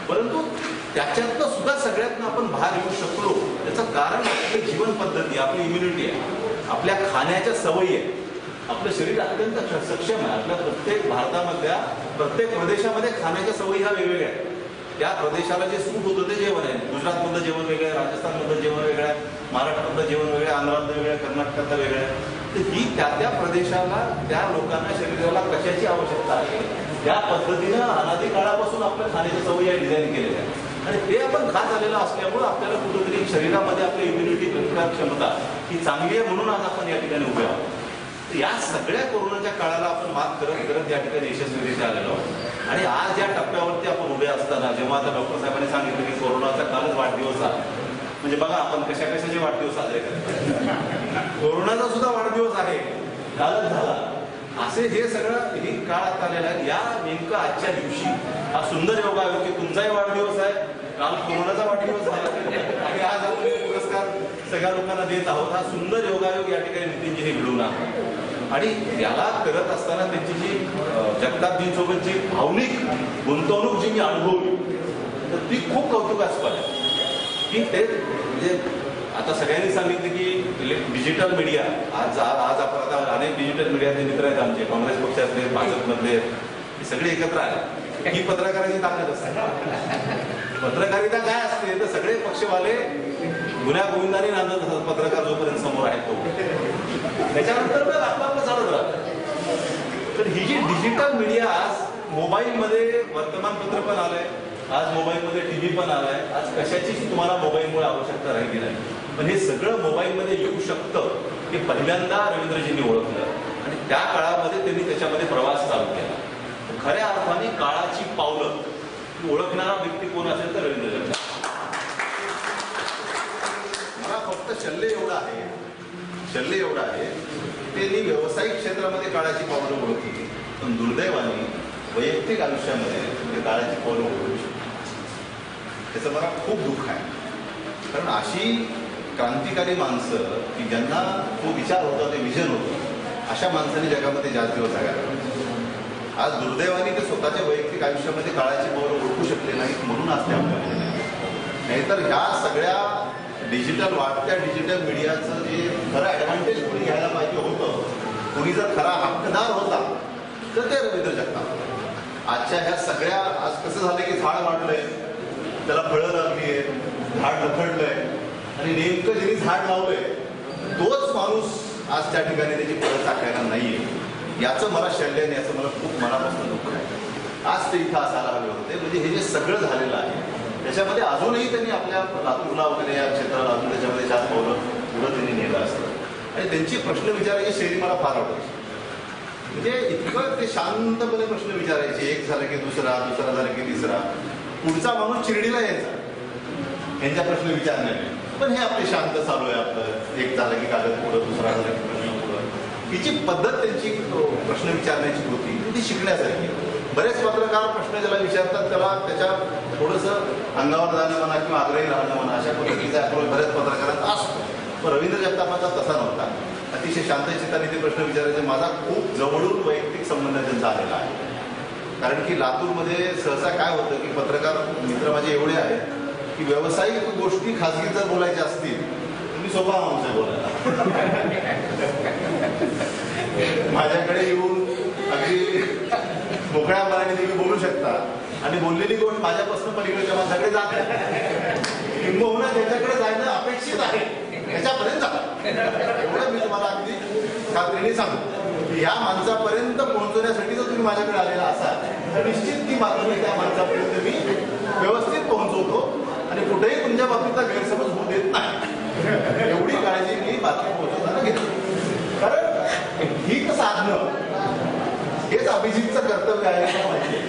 [SPEAKER 8] परंतु त्याच्यातनं सुद्धा सगळ्यातनं आपण बाहेर येऊ शकलो त्याचं कारण आपली जीवन पद्धती, आपली इम्युनिटी आहे, आपल्या खाण्याच्या सवयी आहे. आपलं शरीर अत्यंत सक्षम आहे. आपल्या प्रत्येक भारतामधल्या प्रत्येक प्रदेशामध्ये खाण्याच्या सवयी ह्या वेगवेगळ्या आहेत. त्या प्रदेशाला जे सूट होतं ते जेवण आहे. गुजरातमधलं जेवण वेगळं आहे, राजस्थानमधलं जेवण वेगळं आहे, महाराष्ट्रातलं जेवण वेगळं आहे, आंध्रातलं वेगळं आहे, कर्नाटकातलं वेगळं आहे. तर ही त्या त्या प्रदेशाला, त्या लोकांना, शरीराला कशाची आवश्यकता आहे त्या पद्धतीनं अनादी काळापासून आपल्या खाण्याच्या सवयी डिझाईन केलेल्या आहेत. आणि ते आपण खात आलेलं असल्यामुळं आपल्याला कुठेतरी शरीरामध्ये आपली इम्युनिटी प्रतिकार क्षमता ही चांगली आहे म्हणून आज आपण या ठिकाणी उभे आहोत. या सगळ्या कोरोनाच्या काळाला आपण मात करत करत या ठिकाणी यशस्वीरित्या आलेलो आहोत. आणि आज या टप्प्यावरती आपण उभे असताना जेव्हा आता डॉक्टर साहेबांनी सांगितलं की कोरोनाचा कालच वाढदिवस आहे, म्हणजे बघा आपण कशा कशाचे वाढदिवस साजरे करतो, कोरोनाचा सुद्धा वाढदिवस आहे, कालच झाला, असे हे सगळं ही काळात आलेलं आहे. या नेमकं आजच्या दिवशी हा सुंदर योगा आहे की तुमचाही वाढदिवस आहे, काल कोरोनाचा वाढदिवस झाला आणि आज आपण पुरस्कार सगळ्या लोकांना देत आहोत. हा सुंदर योगायोग या ठिकाणी नितीनजीने घडवून आणला आणि याला करत असताना त्यांची जी जगतापजींसोबतची भावनिक गुंतवणूक जी मी अनुभवली तर ती खूप कौतुकास्पद आहे. की ते म्हणजे आता सगळ्यांनी सांगितलं की डिजिटल मीडिया आज आपण आता अनेक डिजिटल मीडियाचे मित्र आहेत आमचे, काँग्रेस पक्षातले, भाजपमधले, सगळे एकत्र आले. ही पत्रकाराची ताकद असते. पत्रकारिता काय असते तर सगळे पक्षवाले गुन्ह्या गोविंदाने नांदत असतात पत्रकार जोपर्यंत समोर आहे तो. त्याच्यानंतर मग आपलं चालत राहतं. तर ही जी डिजिटल मीडिया आज मोबाईलमध्ये वर्तमानपत्र पण आलंय, आज मोबाईलमध्ये टीव्ही पण आलाय, आज कशाचीच तुम्हाला मोबाईलमुळे आवश्यकता राहिली नाही. पण हे सगळं मोबाईलमध्ये येऊ शकतं हे पहिल्यांदा रवींद्रजींनी ओळखलं आणि त्या काळामध्ये त्यांनी त्याच्यामध्ये प्रवास चालू केला. खऱ्या अर्थाने काळाची पावलं ओळखणारा व्यक्ती कोण असेल तर रवींद्र जगताप. मला फक्त शल्य एवढं आहे त्यांनी व्यावसायिक क्षेत्रामध्ये काळाची पावलं ओळखली, पण दुर्दैवाने वैयक्तिक आयुष्यामध्ये ते काळाची पावलं ओळखू शकतो. त्याचं मला खूप दुःख आहे. कारण अशी क्रांतिकारी माणसं की ज्यांना तो विचार होता, ते विजन होतं, अशा माणसाने जगामध्ये जास्त दिवस जगायला. आज दुर्दैवाने ते स्वतःच्या वैयक्तिक आयुष्यामध्ये काळाची पावलं ओळखू शकले नाहीत म्हणून आज ते आपल्याकडे नाहीतर ह्या सगळ्या वाढत्या डिजिटल मीडियाचं जे खरं ॲडव्हान्टेज कोणी घ्यायला पाहिजे होतं, कोणी जर खरा हक्कदार होता तर ते रवींद्र जगताप. आजच्या ह्या सगळ्या आज कसं झालं की झाड वाढलंय, त्याला फळं लागली आहे, झाड लथडलंय आणि नेमकं ज्यांनी झाड लावलंय तोच माणूस आज त्या ठिकाणी त्याची फळं टाकायला नाहीये. याचं मला शल्य नाही, याचं मला खूप मनापासून दुःख आहे. आज ते इथं असायला हवे होते. म्हणजे हे जे सगळं झालेलं आहे त्याच्यामध्ये अजूनही त्यांनी आपल्या लातूरला वगैरे या क्षेत्राला अजून त्याच्यामध्ये जास्त पावलं पुढं त्यांनी नेलं असतं. आणि त्यांची प्रश्न विचारायची शैली मला फार आवडायची. म्हणजे इतकं ते शांतपणे प्रश्न विचारायचे, एक झालं की दुसरा झालं की तिसरा, पुढचा माणूस चिरडीला यायचा यांच्या प्रश्न विचारण्याने. पण हे आपले शांत चालू आहे, आपलं एक झालं की कागद पुढं, दुसरा झालं की प्रश्न पुढं. हिची पद्धत त्यांची प्रश्न विचारण्याची होती ती शिकण्यासारखी. बरेच पत्रकार प्रश्न ज्याला विचारतात त्याला त्याच्या थोडंसं अंगावर जाणं म्हणा किंवा आग्रही राहणं म्हणा अशा पद्धतीचा अप्रोच बऱ्याच पत्रकारांचा असतो. पण रवींद्र जगतापांचा तसा नव्हता. अतिशय शांत चित्ताने ते प्रश्न विचारायचे. माझा खूप जवळून वैयक्तिक संबंध त्यांचा आलेला आहे. कारण की लातूरमध्ये सहसा काय होतं की पत्रकार मित्र माझे एवढे आहेत की व्यावसायिक गोष्टी खाजगी जर बोलायच्या असतील तुम्ही सोपा माणूस आहे बोलायला. माझ्याकडे येऊन अगदी मोकळ्या मनाने तुम्ही बोलू शकता आणि बोललेली गोष्ट माझ्यापासून पलीकडच्या माणसाकडे जात नाही, किंबहुना त्याच्याकडे जाणं अपेक्षित आहे त्याच्यापर्यंत जात. एवढं मी तुम्हाला अगदी खात्रीने सांगतो की ह्या माणसापर्यंत पोहोचवण्यासाठी जर तुम्ही माझ्याकडे आलेला असाल तर निश्चित ती बातमी त्या माणसापर्यंत मी व्यवस्थित पोहोचवतो आणि कुठेही तुमच्या बाबतीचा गैरसमज होऊ देत नाही. एवढी काळजी मी बातमी पोहोचवताना घेतो. कारण हित साधणं हेच अभिजितचं कर्तव्य आहे असं माहिती आहे.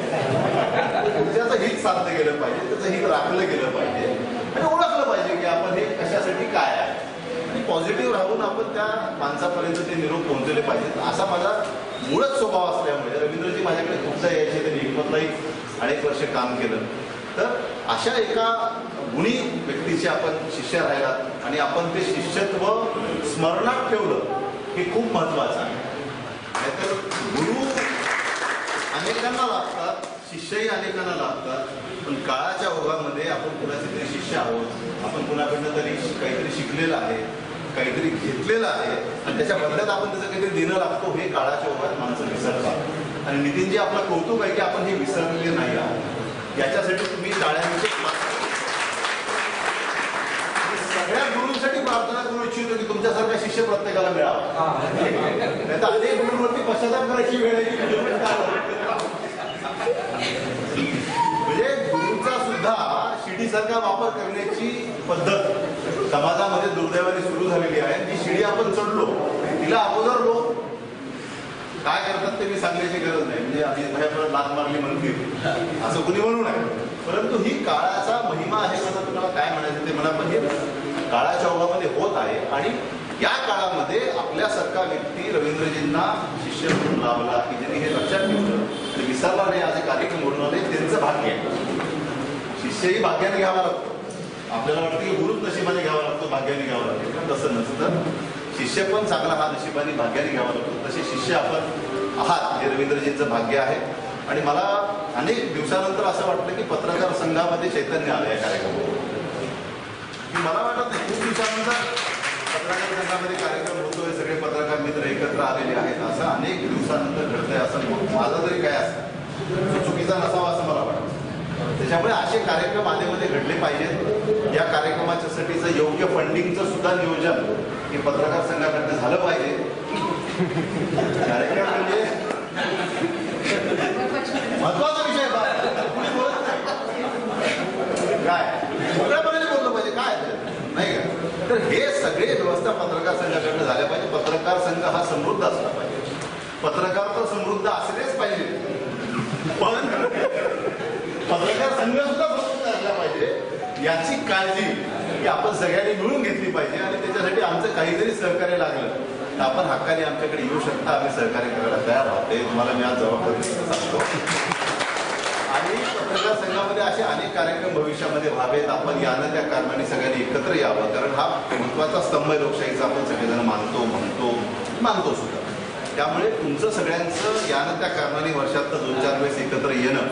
[SPEAKER 8] पुढच्याचं हित साधलं गेलं पाहिजे, त्याचं हित राखलं गेलं पाहिजे आणि ओळखलं पाहिजे की आपण हे कशासाठी काय आहे आणि पॉझिटिव्ह राहून आपण त्या माणसापर्यंत ते निरोप पोहोचवले पाहिजेत. असा माझा मूळच स्वभाव असल्यामुळे रवींद्रजी माझ्याकडे खूपदा यायचे. त्यांनी हिंमतलाही अनेक वर्ष काम केलं. तर अशा एका गुणी व्यक्तीचे आपण शिष्य राहिलात आणि आपण ते शिष्यत्व स्मरणात ठेवलं हे खूप महत्वाचं आहे. नाहीतर गुरु अनेकांना लागतात, शिष्यही अनेकांना लागतात, पण काळाच्या ओघामध्ये आपण कुणाचे तरी शिष्य आहोत, आपण कुणाकडनं तरी काहीतरी शिकलेलं आहे, काहीतरी घेतलेलं आहे आणि त्याच्या बदल्यात आपण त्याचं काहीतरी देणं लागतो. हे काळाच्या ओघात माणसं विसरतात आणि नितीनजी आपलं कौतुक आहे की आपण हे विसरलेले नाही आहोत. याच्यासाठी तुम्ही टाळ्यांचे सगळ्या गुरूंसाठी प्रार्थना करू इच्छितो की तुमच्यासारखा शिष्य प्रत्येकाला मिळावा. नाही तर अनेक गुरूंवरती पश्चाताप करायची वेळ आहे. म्हणजे गुरूंचा सुद्धा शिडीसारखा वापर करण्याची पद्धत समाजामध्ये दुर्दैवाने सुरू झालेली आहे. जी शिडी आपण चढलो तिला अगोदर लोक काय करतात ते मी सांगण्याची गरज नाही. म्हणजे आधी भयापर्यंत लात मारली म्हणतील असं कुणी म्हणू नये, परंतु ही काळाचा महिमा आहे. मला तुम्हाला काय म्हणायचं ते म्हणा, पण हे काळाच्या ओघामध्ये होत आहे आणि या काळामध्ये आपल्यासारखा व्यक्ती रवींद्रजींना शिष्य म्हणून लाभला की ज्यांनी हे लक्षात ठेवलं आणि विसरला नाही असे कार्यक्रम घडून आले, त्यांचं भाग्य आहे. शिष्यही भाग्याने घ्यावा लागतो. आपल्याला वाटतं की गुरुच नशिबाने घ्यावा लागतो, भाग्याने घ्यावा लागतो, पण तसं नसतं. शिष्य पण चांगला हा नशिबाने भाग्याने घ्यावा लागतो. तसे शिष्य आपण आहात हे रवींद्रजींचं भाग्य आहे. आणि मला अनेक दिवसानंतर असं वाटलं की पत्रकार संघामध्ये चैतन्य आलं या कार्यक्रमावर. मला वाटत नाही खूप दिवसानंतर पत्रकार संघामध्ये कार्यक्रम होतोय, सगळे पत्रकार मित्र एकत्र आलेले आहेत, असं अनेक दिवसानंतर घडतंय असं माझं तरी काय असं चुकीचा नसावा असं मला वाटतं. त्याच्यामुळे असे कार्यक्रम आधीमध्ये घडले पाहिजेत. या कार्यक्रमाच्यासाठीचं योग्य फंडिंगचं सुद्धा नियोजन हे पत्रकार संघाकडनं झालं पाहिजे. कार्यक्रम म्हणजे महत्वाचा विषय काय मोकळ्यापणाने बोललं पाहिजे काय नाही का. तर हे सगळे व्यवस्था पत्रकार संघाकडनं झाल्या पाहिजे. पत्रकार संघ हा समृद्ध असला पाहिजे. पत्रकार तर समृद्ध असलेच पाहिजे, पण पत्रकार संघ सुद्धा समृद्ध असला पाहिजे याची काळजी की आपण सगळ्यांनी मिळून घेतली पाहिजे. आणि त्याच्यासाठी आमचं काहीतरी सहकार्य लागलं तर आपण हक्काने आमच्याकडे येऊ शकता, आम्ही सहकार्य करायला तयार आहोत. ते तुम्हाला मी आज जबाबदारी सांगतो. आणि पत्रकार संघामध्ये असे अनेक कार्यक्रम भविष्यामध्ये व्हावेत. आपण यानं त्या कारणाने सगळ्यांनी एकत्र यावं, कारण हा महत्वाचा स्तंभ आहे लोकशाहीचा. आपण सगळेजण मानतो सुद्धा. त्यामुळे तुमचं सगळ्यांचं यानं त्या कारणाने वर्षातनं 2-4 वेळेस एकत्र येणं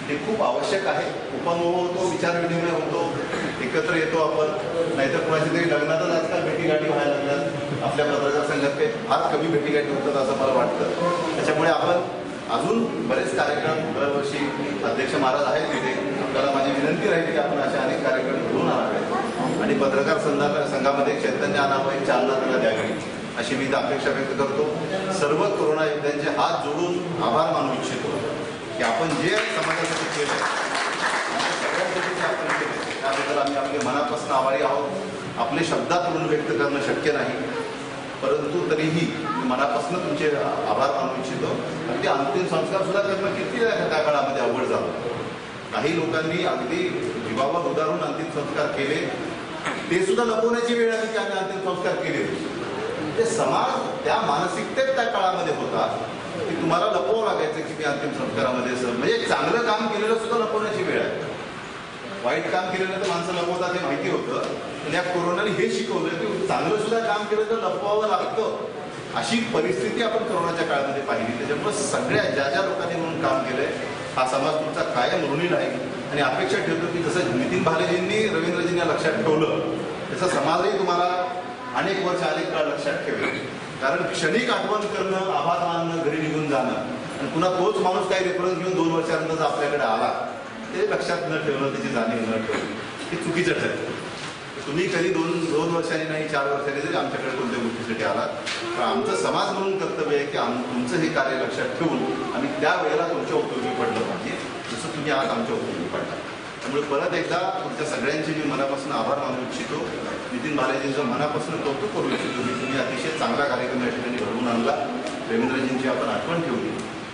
[SPEAKER 8] हे खूप आवश्यक आहे. उपमोह होतो, विचारविनिमय होतो, एकत्र येतो आपण. नाहीतर कोणाची तरी लग्नातच आजकाल भेटीगाठी व्हायला लागल्यात. आपल्या पत्रकार संघात काही फार कमी भेटीगाठी होतात असं मला वाटतं. त्याच्यामुळे आपण अजून बरेच कार्यक्रम दरवर्षी अध्यक्ष महाराज आहेत तिथे. आपल्याला माझी विनंती राहील की आपण असे अनेक कार्यक्रम घडवून आणावे आणि पत्रकार संघामध्ये चैतन्य आणावं, एक चालना त्याला द्यावी अशी मी अपेक्षा व्यक्त करतो. सर्व कोरोना योद्ध्यांचे हात जोडून आभार मानू इच्छितो की आपण जे समाजासाठी केलं सगळ्यांसाठी आपण केलं त्याबद्दल आम्ही आपल्या मनापासून आभारी आहोत. आपले शब्दातून व्यक्त करणं शक्य नाही, परंतु तरीही मनापासून तुमचे आभार मानू इच्छितो. अगदी अंतिम संस्कार सुद्धा करणं किती त्या काळामध्ये अवघड झालं. काही लोकांनी अगदी जीवावर उदारून अंतिम संस्कार केले, ते सुद्धा लपवण्याची वेळ आली की आम्ही अंतिम संस्कार केले. ते समाज त्या मानसिकतेत त्या काळामध्ये होता की तुम्हाला लपवावं लागायचं की मी अंतिम संस्कारामध्ये म्हणजे चांगलं काम केलेलं सुद्धा लपवण्याची वेळ आहे. वाईट काम केलेलं तर माणसं लपवतात हे माहिती होतं, पण या कोरोनाने हे शिकवलं की चांगलं सुद्धा काम केलं तर लपवावं लागतं. अशी परिस्थिती आपण कोरोनाच्या काळामध्ये पाहिली. त्याच्यामुळे सगळ्या ज्या लोकांनी म्हणून काम केलंय हा समाज तुमचा कायम ऋणी राहील. आणि अपेक्षा ठेवतो की जसं नितीन भालेजींनी रवींद्रजींना लक्षात ठेवलं तसं समाजही तुम्हाला अनेक वर्ष अनेक काळ लक्षात ठेवेल. कारण क्षणिक आठवण करणं, आभार मानणं, घरी निघून जाणं आणि पुन्हा तोच माणूस काही रेफरन्स घेऊन 2 वर्षानंतर आपल्याकडे आला ते लक्षात न ठेवणं, त्याची जाणीव न ठेवणं हे चुकीचं ठरतं. तुम्ही कधी दोन वर्षांनी नाही 4 वर्षांनी जरी आमच्याकडे कोणत्या गोष्टीसाठी आलात तर आमचं समाज म्हणून कर्तव्य आहे की तुमचं हे कार्य लक्षात ठेवून आम्ही त्या वेळेला तुमच्या उपयोगी पडलं पाहिजे जसं तुम्ही आज आमच्या उपयोगी पडला. त्यामुळे परत एकदा तुमच्या सगळ्यांचे मी मनापासून आभार मानू इच्छितो. नितीन भालेजींचं मनापासून कौतुक करू इच्छितो की तुम्ही अतिशय चांगला कार्यक्रम या ठिकाणी घडवून आणला. रवींद्रजींची आपण आठवण ठेवली.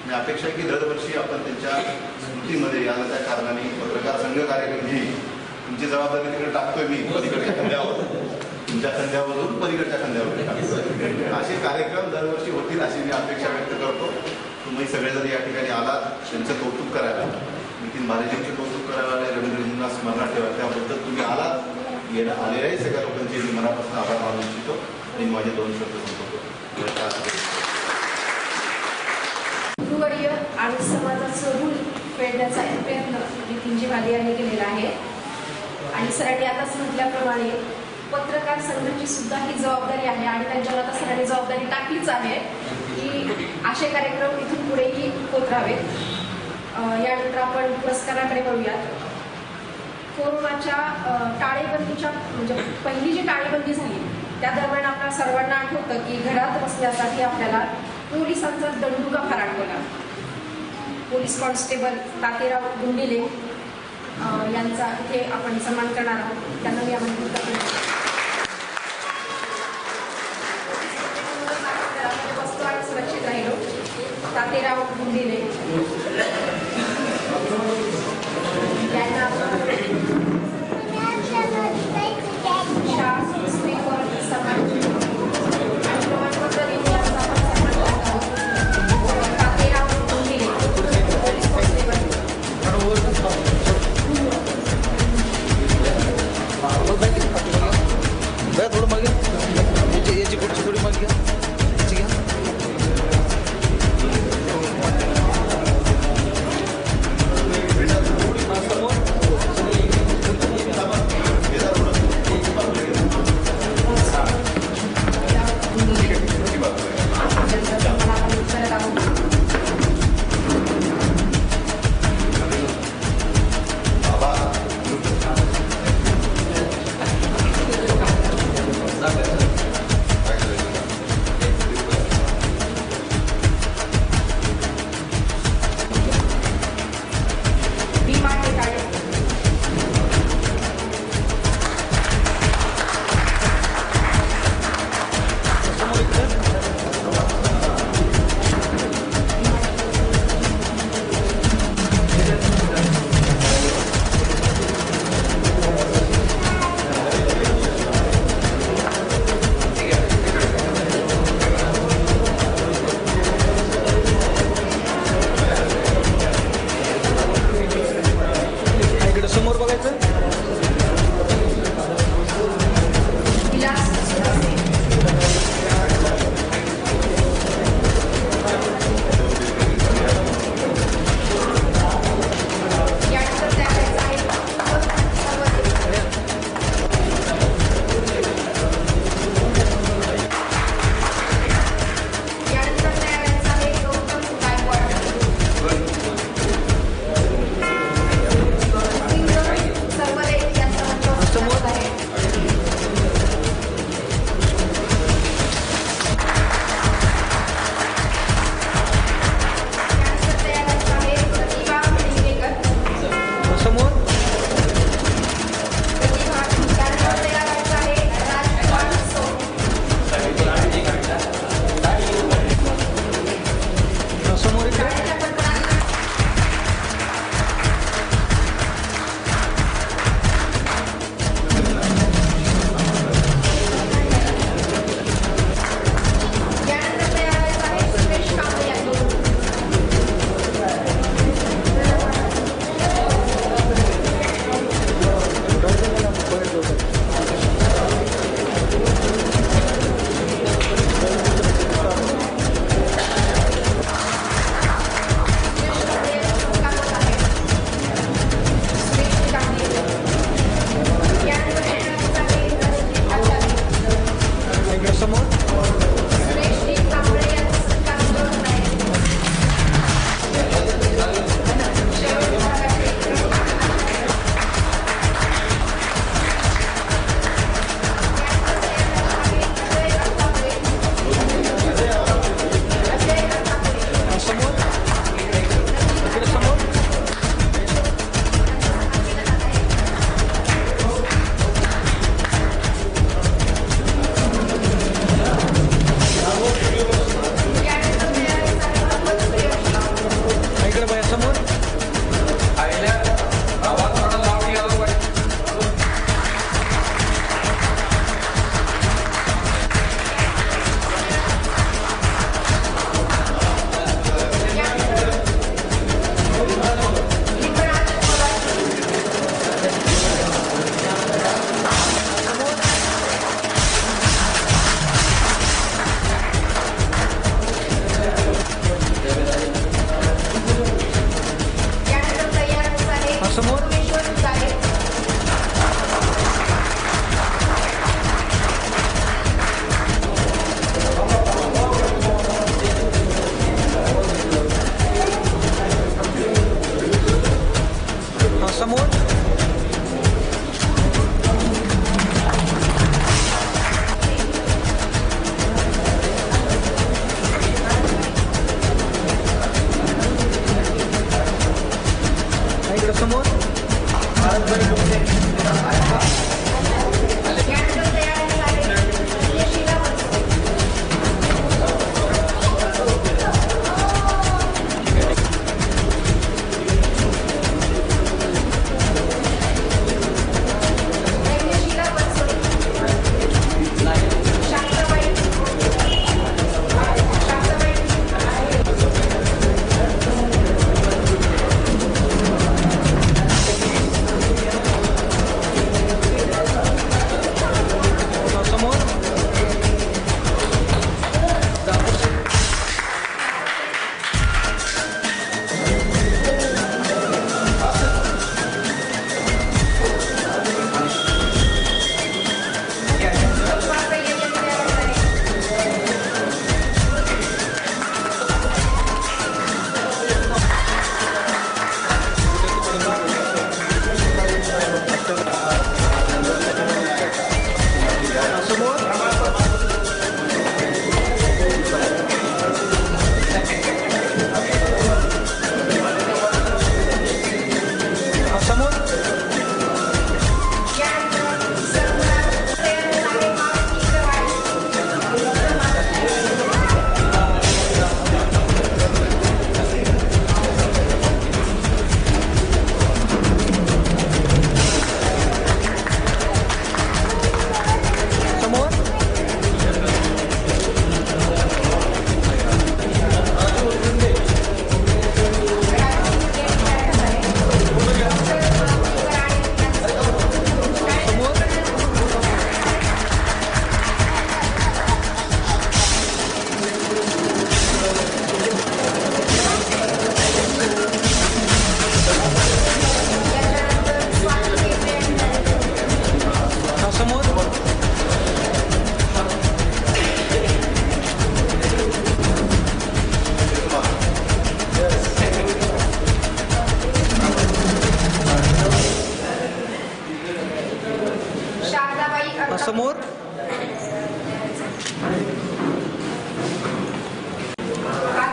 [SPEAKER 8] मी अपेक्षा की दरवर्षी आपण त्यांच्या स्मृतीमध्ये याला त्या कारणाने पत्रकार संघ कार्यक्रम घेईल. तुमची जबाबदारी तिकडे टाकतोय मी पलीकडच्या खांद्यावर, तुमच्या खांद्यावरून पलीकडच्या खांद्यावर टाकतोय. असे कार्यक्रम दरवर्षी होतील अशी मी अपेक्षा व्यक्त करतो. तुम्ही सगळेजण या ठिकाणी आलात त्यांचं कौतुक करायला, नितीन भालेजींचे कौतुक करायला, रवींद्रजींना स्मरणात ठेवा त्याबद्दल तुम्ही आलात. आलेल्याही सगळ्या लोकांचे मी मनापासून आभार मानू इच्छितो आणि माझे 2 शब्द संपवतो.
[SPEAKER 5] गुरुवर्य आणि समाजाचं ऋण फेडण्याचा एक प्रयत्न नितीनजी भाले यांनी केलेला आहे. आणि सरांनी आताच म्हटल्याप्रमाणे पत्रकार संघाची सुद्धा ही जबाबदारी आहे आणि त्यांच्यावर आता सरांनी जबाबदारी टाकलीच आहे की असे कार्यक्रम इथून पुढेही होत राहावेत. यानंतर आपण पुरस्काराकडे वळूयात. कोरोनाच्या टाळेबंदीच्या म्हणजे पहिली जी टाळेबंदी झाली त्या दरम्यान आपल्या सर्वांना आठवतं की घरात बसण्यासाठी आपल्याला पोलिसांचा दंडुका फार आठवला. पोलीस कॉन्स्टेबल तातेराव गुंडिले यांचा इथे आपण सन्मान करणार आहोत. त्यांना मी आमंत्रित करतो. वस्तू आणि सुरक्षित राहिलो. तातेराव गुंडिले यांना शाळा स्त्रीवर सन्मान आणि प्रमाणपत्र देऊन यांचा आपण सन्मान करत आहोत. तातेराव गुंडिले पोलीस कॉन्स्टेबल.
[SPEAKER 9] थोडं मागे याची पुढची थोडी मागे घ्या. याची घ्या.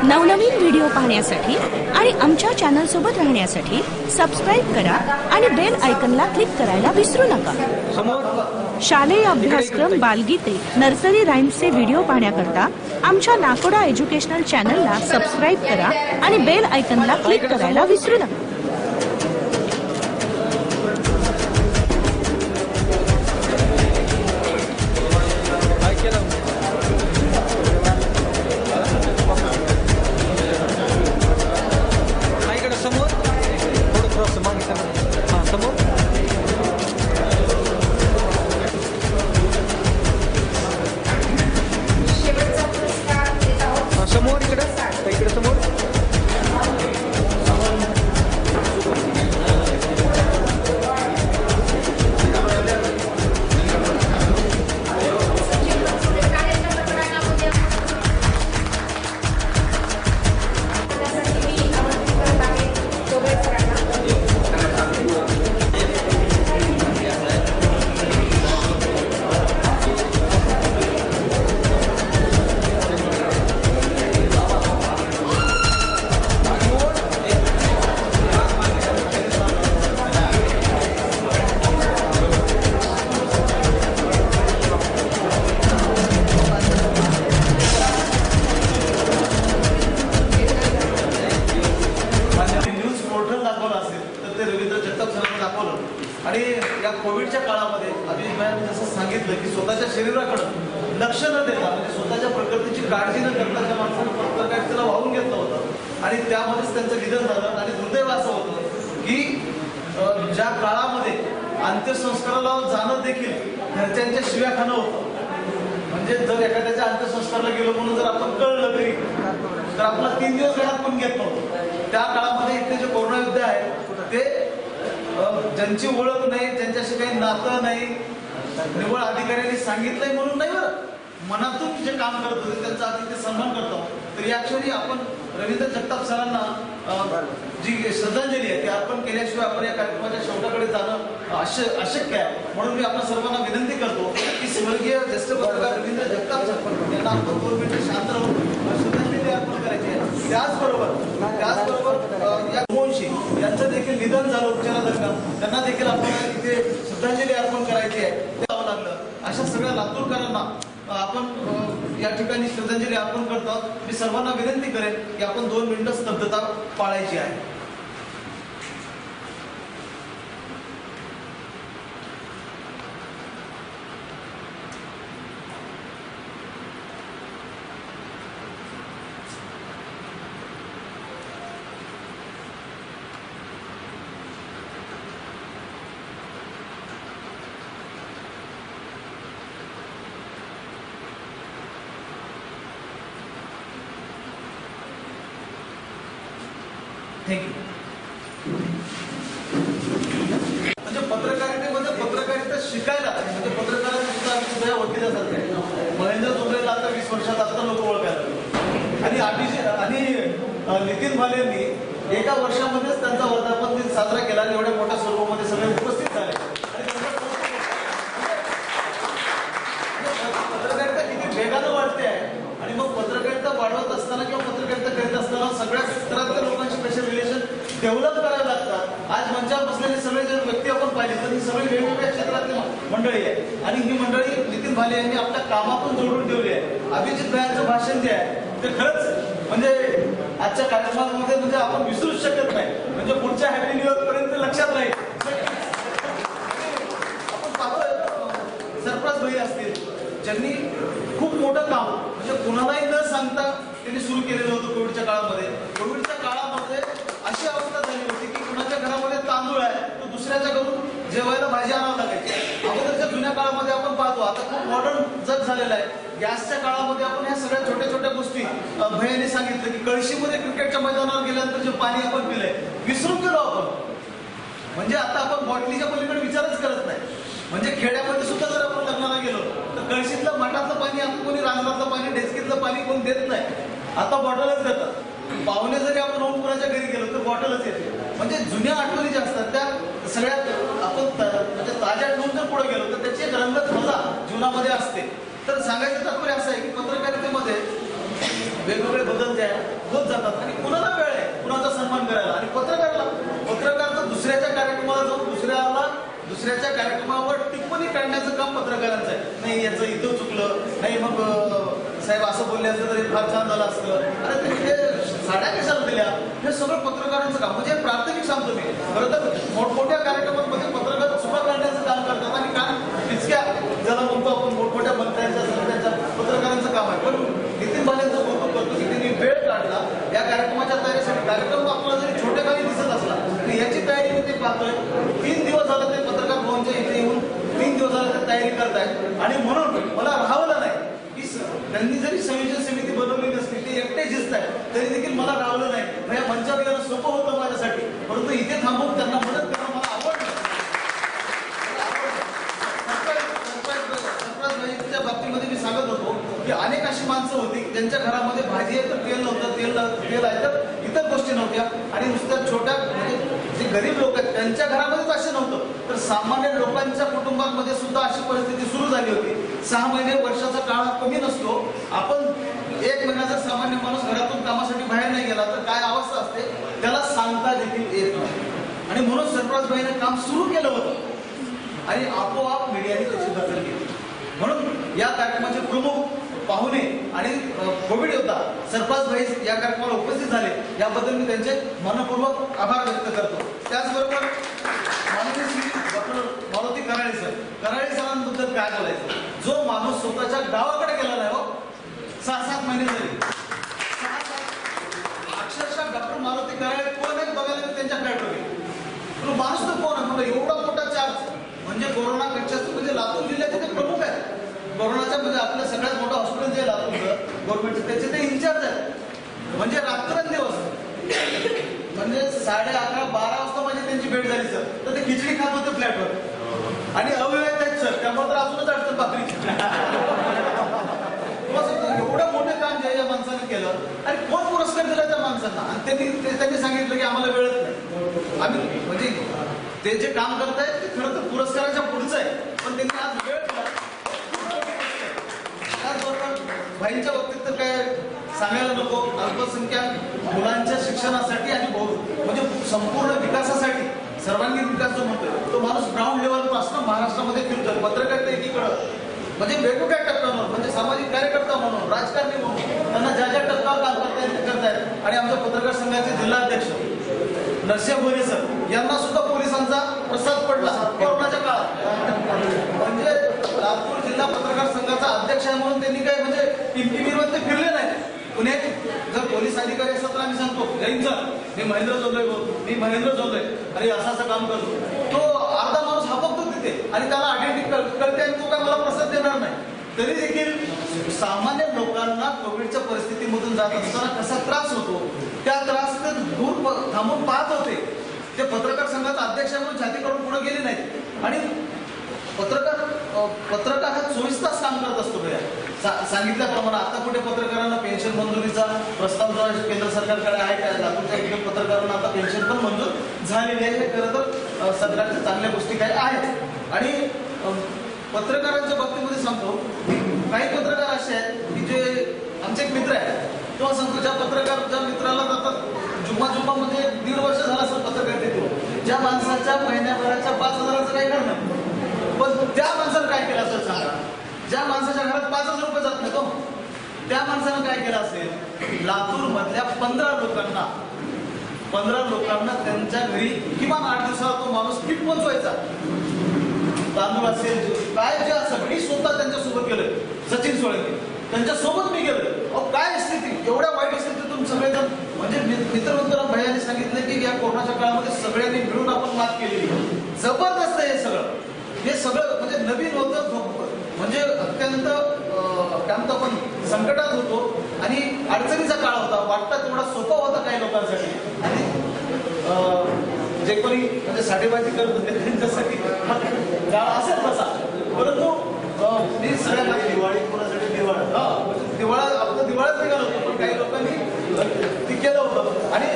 [SPEAKER 10] नवनवीन व्हिडिओ पाहण्यासाठी आणि आमच्या चॅनलसोबत राहण्यासाठी सबस्क्राईब करा आणि बेल आयकॉनला क्लिक करायला विसरू नका. शालेय अभ्यासक्रम, बालगीते, नर्सरी राईम्सचे व्हिडिओ पाहण्याकरता आमच्या नाकोडा एज्युकेशनल चॅनलला सबस्क्राईब करा आणि बेल आयकॉनला क्लिक करायला विसरू नका.
[SPEAKER 9] समोर थोडं थोडंसं मागे हां समोर
[SPEAKER 5] शेवटचा पुरस्कार देत आहोत.
[SPEAKER 9] समोर इकडे समोर
[SPEAKER 5] कार्याच्या प्रकरणामध्ये त्यासाठी मी आमंत्रित करत आहे जोगळे सरांना.
[SPEAKER 1] न्यूज पोर्टल दाखवलं असेल तर ते रवींद्र जगताप सरांनी दाखवलं. आणि या कोविडच्या काळामध्ये अभिजित भाईंनी जसं सांगितलं की स्वतःच्या शरीराकडं लक्ष न देता म्हणजे स्वतःच्या प्रकृतीची काळजी न करता त्या माणसानं पत्रकारितेला वाहून घेतलं होतं आणि त्यामध्येच त्यांचं निधन झालं. आणि दुर्दैव असं होतं की ज्या काळामध्ये अंत्यसंस्काराला जाणं देखील घरच्यांच्या शिव्या खाणं होतं. म्हणजे जर एखाद्याच्या अंत्यसंस्कारला गेलो म्हणून जर आपण कळलं तरी तर आपला 3 दिवस घरात कोण घेत नव्हतं. त्या काळामध्ये इथे जे कोरोना युद्ध आहे ते ज्यांची ओळख नाही, ज्यांच्याशी काही नातं नाही, निवड अधिकाऱ्यांनी सांगितलंय म्हणून नाही, बरं मनातून जे काम करत होते त्यांचा आधी ते सन्मान करतो. तर या क्षणी आपण रवींद्र जगताप सरांना जी श्रद्धांजली आहे ती अर्पण केल्याशिवाय आपण या कार्यक्रमाच्या शेवटाकडे जाणं अशक्य आहे. म्हणून मी आपण सर्वांना विनंती करतो की स्वर्गीय ज्येष्ठ पत्रकार रवींद्र जगताप सर यांना आपण 2 मिनिटं शांत राहून श्रद्धांजली अर्पण करायची आहे. त्याचबरोबर या मोहनशी यांचं देखील निधन झालं उपचारादरम्यान, त्यांना देखील आपल्याला इथे श्रद्धांजली अर्पण करायची आहे. ते जावं लागलं. अशा सगळ्या लातूरकरांना आपण या ठिकाणी श्रद्धांजली अर्पण करतो. मी सर्वांना विनंती करेन की आपण 2 मिनिटं स्तब्धता पाळायची आहे. थँक्यू. म्हणजे पत्रकारितेमध्ये पत्रकारिता शिकायला म्हणजे पत्रकारांचा वकिलासारखं आहे. महेंद्र जोगळेला आता 20 वर्षात आता लोक ओळखायला लागले. आणि आणि नितीन भाले यांनी एका वर्षामध्येच त्यांचा वर्धापन दिन साजरा केला आणि एवढ्या मोठ्या स्वरूपामध्ये सगळे उपस्थित झाले. पत्रकारिता किती वेगानं वाढते आहे. आणि मग पत्रकारिता वाढवत असताना किंवा पत्रकारिता करीत असताना सगळ्या स्तरातल्या लोकांशी कसे रिलेशन डेव्हलप करायला लागतात. आज मंचावर बसलेले सगळे जर व्यक्ती आपण पाहिले तर ही सगळी वेगवेगळ्या क्षेत्रातली मंडळी आहे. आणि ही मंडळी नितीन भाले यांनी आपल्या कामातून जोडून ठेवली आहे. अभिजित भाईंचं भाषण जे आहे ते खरंच म्हणजे आजच्या कार्यक्रमामध्ये म्हणजे आपण विसरूच शकत नाही. म्हणजे पुढच्या हॅपी न्यू इयर पर्यंत लक्षात राहील. आपण पाहतोय सरफराज भाई असतील ज्यांनी खूप मोठं काम म्हणजे कुणालाही न सांगता त्यांनी सुरू केलेलं होतं कोविडच्या काळामध्ये. कोविडच्या काळामध्ये अशी अवस्था झाली होती की कुणाच्या घरामध्ये तांदूळ आहे तर दुसऱ्याच्या घरून जेवायला भाजी आणावं लागायची. अगोदरच्या जुन्या काळामध्ये आपण पाहतो आता खूप मॉडर्न जग झालेलं आहे. गॅसच्या काळामध्ये आपण ह्या सगळ्या छोट्या छोट्या गोष्टी भैयाने सांगितलं की कळशीमध्ये क्रिकेटच्या मैदानावर गेल्यानंतर जे पाणी आपण पिलंय विसरून गेलो आपण. म्हणजे आता आपण बॉटलीच्या पलीकडे विचारच करत नाही. म्हणजे खेड्यामध्ये सुद्धा जर आपण लग्नाला गेलो तर कळशीतलं माठातलं पाणी आपण कोणी रांजणातलं पाणी डेस्कीतलं पाणी कोण देत नाही. आता बॉटलच देतात. पाहुणे जरी आपण होऊन कुणाच्या घरी गेलो तर बॉटलच येते. म्हणजे जुन्या आठवणी ज्या असतात त्या सगळ्यात आपण म्हणजे ताज्या आठवून जर पुढे गेलो तर त्याची एक रंगत मजा जीवनामध्ये असते. तर सांगायचं तात्पर्य असं आहे की पत्रकारितेमध्ये वेगवेगळे बदल जे आहेत काम करायला. आणि पत्रकार तर दुसऱ्याच्या कार्यक्रमाला जाऊन दुसऱ्याच्या कार्यक्रमावर टिप्पणी काढण्याचं काम पत्रकारांचं आहे. नाही याचं इथं चुकलं, नाही मग साहेब असं बोलले असतं तरी फार छान झालं असतं, अरे ते साड्या कशाला दिल्या, हे सगळं पत्रकारांचं काम. म्हणजे प्राथमिक सांगतो मी, खरं तर मोठमोठ्या कार्यक्रमांमध्ये पत्रकार चुका काढण्याचं काम करतात आणि काम तितक्या ज्याला म्हणतो आपण मोठमोठ्या मंत्र्यांच्या सगळ्यांच्या पत्रकारांचं काम आहे. पण नितीन भालेंचं कौतुक करतो की त्यांनी वेळ काढला या कार्यक्रमाच्या तयारीसाठी. कार्यक्रम आपला जरी छोटेखाली दिसत असला तरी याची तयारी मी ते पाहतोय. 3 दिवस झालं ते पत्रकार भवनच्या इथे येऊन 3 दिवस झालं ते तयारी करतायत. आणि म्हणून मला राहावलं नाही की त्यांनी जरी संयोजन समिती बनवली नसती, ते एकटे जिंकत आहेत तरी देखील मला राहावलं नाही. या मंचावर येणं सोपं होतं माझ्यासाठी, परंतु इथे थांबून त्यांना मदत करणं मला आवडलं. सरप्राईजच्या बाबतीमध्ये मी सांगत होतो की अनेक अशी माणसं होती ज्यांच्या घरामध्ये भाजी आहे तर तेल नव्हतं, तेल आहे तर इतर गोष्टी नव्हत्या. आणि नुसत्या छोट्या म्हणजे जे गरीब लोक आहेत त्यांच्या घरामध्येच असं नव्हतं, तर सामान्य लोकांच्या कुटुंबांमध्ये सुद्धा अशी परिस्थिती सुरू झाली होती. 6 महिने वर्षाचा काळ कमी नसतो. आपण 1 महिना जर सामान्य माणूस घरातून कामासाठी बाहेर नाही गेला तर काय अवस्था असते त्याला सांगता देखील येत नाही. आणि म्हणून सरप्राईजबाईने काम सुरू केलं होतं आणि आपोआप मीडियाने त्याची दखल घेतली. म्हणून या कार्यक्रमाचे प्रमुख पाहुणे आणि कोविड योद्धा सरप्राईजबाई या कार्यक्रमाला उपस्थित झाले, याबद्दल मी त्यांचे मनपूर्वक आभार व्यक्त करतो. त्याचबरोबर माननीय श्री डॉक्टर मारुती कराळे सरांबद्दल काय बोलायचं. जो माणूस स्वतःच्या गावाकडे गेला नाही हो, 6-7 महिने झाले, अक्षरशः डॉक्टर मारुती कराळे कोण आहे बघायला मी त्यांच्या फ्लॅटवर गेलो. माणूस तर कोण आहे म्हणजे एवढा मोठा चार्ज, म्हणजे कोरोना कक्षाचं म्हणजे लातूर जिल्ह्याचे ते प्रमुख आहेत. कोरोनाच्या म्हणजे आपलं सगळ्यात मोठं हॉस्पिटल जे आहे लातूरचं गव्हर्नमेंटचं, त्याचे ते इन्चार्ज आहेत. म्हणजे रात्रंदिवस म्हणजे 11:30-12 वाजता माझी त्यांची भेट झाली सर, तर ते खिचडी खात होते फ्लॅटवर आणि अविवाहित आहेत सर, त्यामुळे तर अजूनच अडचण भाकरीची. एवढं मोठं काम जे या माणसाने केलं आणि कोण पुरस्कार दिला त्या माणसांना. आणि त्यांनी सांगितलं की आम्हाला वेळच नाही. आम्ही म्हणजे ते जे काम करतायत ते खरं तर पुरस्काराच्या पुढचं आहे, पण त्यांनी आज वेळ दिला. त्याचबरोबर भाईंच्या बाबतीत तर काय सांगायला नको. अल्पसंख्याक मुलांच्या शिक्षणासाठी आणि म्हणजे संपूर्ण विकासासाठी सर्वांगीण विकास जो म्हणतोय तो माणूस ग्राउंड लेवलपासून महाराष्ट्रामध्ये फिरतोय. पत्रकारिता एकीकडं म्हणजे वेगवेगळ्या टप्प्यावर, म्हणजे सामाजिक कार्यकर्ता म्हणून, राजकारणी म्हणून त्यांना ज्या टप्प्यावर काम करतायत. आणि आमच्या पत्रकार संघाचे जिल्हाध्यक्ष नरसिंह मोरे सर यांना सुद्धा पोलिसांचा प्रसाद पडला कोरोनाच्या काळात. म्हणजे लातूर जिल्हा पत्रकार संघाचा अध्यक्ष आहे म्हणून त्यांनी काय म्हणजे टिमटिमीवर ते फिरले नाही. पुण्यात जर पोलीस अधिकारी असतात तर आम्ही सांगतो जैन सर मी महेंद्र जोंधळे अरे असं काम करतो, तो अर्धा माणूस हापकतो तिथे आणि त्याला आयडेंटिटी कळते आणि तो काय मला प्रसाद देणार नाही. तरी देखील सामान्य लोकांना कोविडच्या परिस्थितीमधून जात असताना कसा त्रास होतो त्या त्रास ते दूर थांबून पाहत होते. ते पत्रकार संघाचा अध्यक्ष म्हणून छाती करून पुढे गेले नाहीत. आणि पत्रकार हा 24 तास काम करत असतो. सांगितल्याप्रमाणे आता कुठे पत्रकारांना पेन्शन मंजुरीचा प्रस्ताव जो केंद्र सरकारकडे आहे त्या लातूरच्या इकडे पत्रकारांना आता पेन्शन पण मंजूर झालेली आहे. हे खरं तर सरकारच्या चांगल्या गोष्टी काही आहेत. आणि पत्रकारांच्या बाबतीमध्ये सांगतो काही पत्रकार असे आहेत की जे आमचे एक मित्र आहेत, तो सांगतो ज्या मित्राला जातात जुम्मामध्ये 1.5 वर्ष झाला असं पत्रकारितेत, ज्या माणसाच्या महिन्याभराच्या 5,000चं काही करणं, पण त्या माणसानं काय केलं असेल सांगा. ज्या माणसाच्या घरात 5,000 रुपये जात नाही तो, त्या माणसानं काय केलं असेल. लातूर मधल्या 15 लोकांना त्यांच्या घरी किमान 8 दिवसाला तो माणूस किट पोहोचवायचा. तांदूळ असेल काय जे असेल, मी स्वतः त्यांच्यासोबत गेलोय. सचिन सोळंके त्यांच्यासोबत मी गेलोय. काय स्थिती, एवढ्या वाईट स्थितीतून सगळेजण म्हणजे मित्रमंडळ भैयाने सांगितलं की या कोरोनाच्या काळामध्ये सगळ्यांनी मिळून आपण मात केलेली. जबरदस्त हे सगळं म्हणजे नवीन होतं, म्हणजे अत्यंत त्यानंतर आपण संकटात होतो आणि अडचणीचा काळ होता. वाटता तेवढा सोपा होता काही लोकांसाठी. आणि जे कोणी म्हणजे साठेबाजी करत होते त्यांच्यासाठी काळ असेल तसा, परंतु मी सगळ्यांना
[SPEAKER 8] दिवाळी कोणासाठी
[SPEAKER 1] आपलं दिवाळच निघालं होतं, पण काही लोकांनी ते केलं होतं. आणि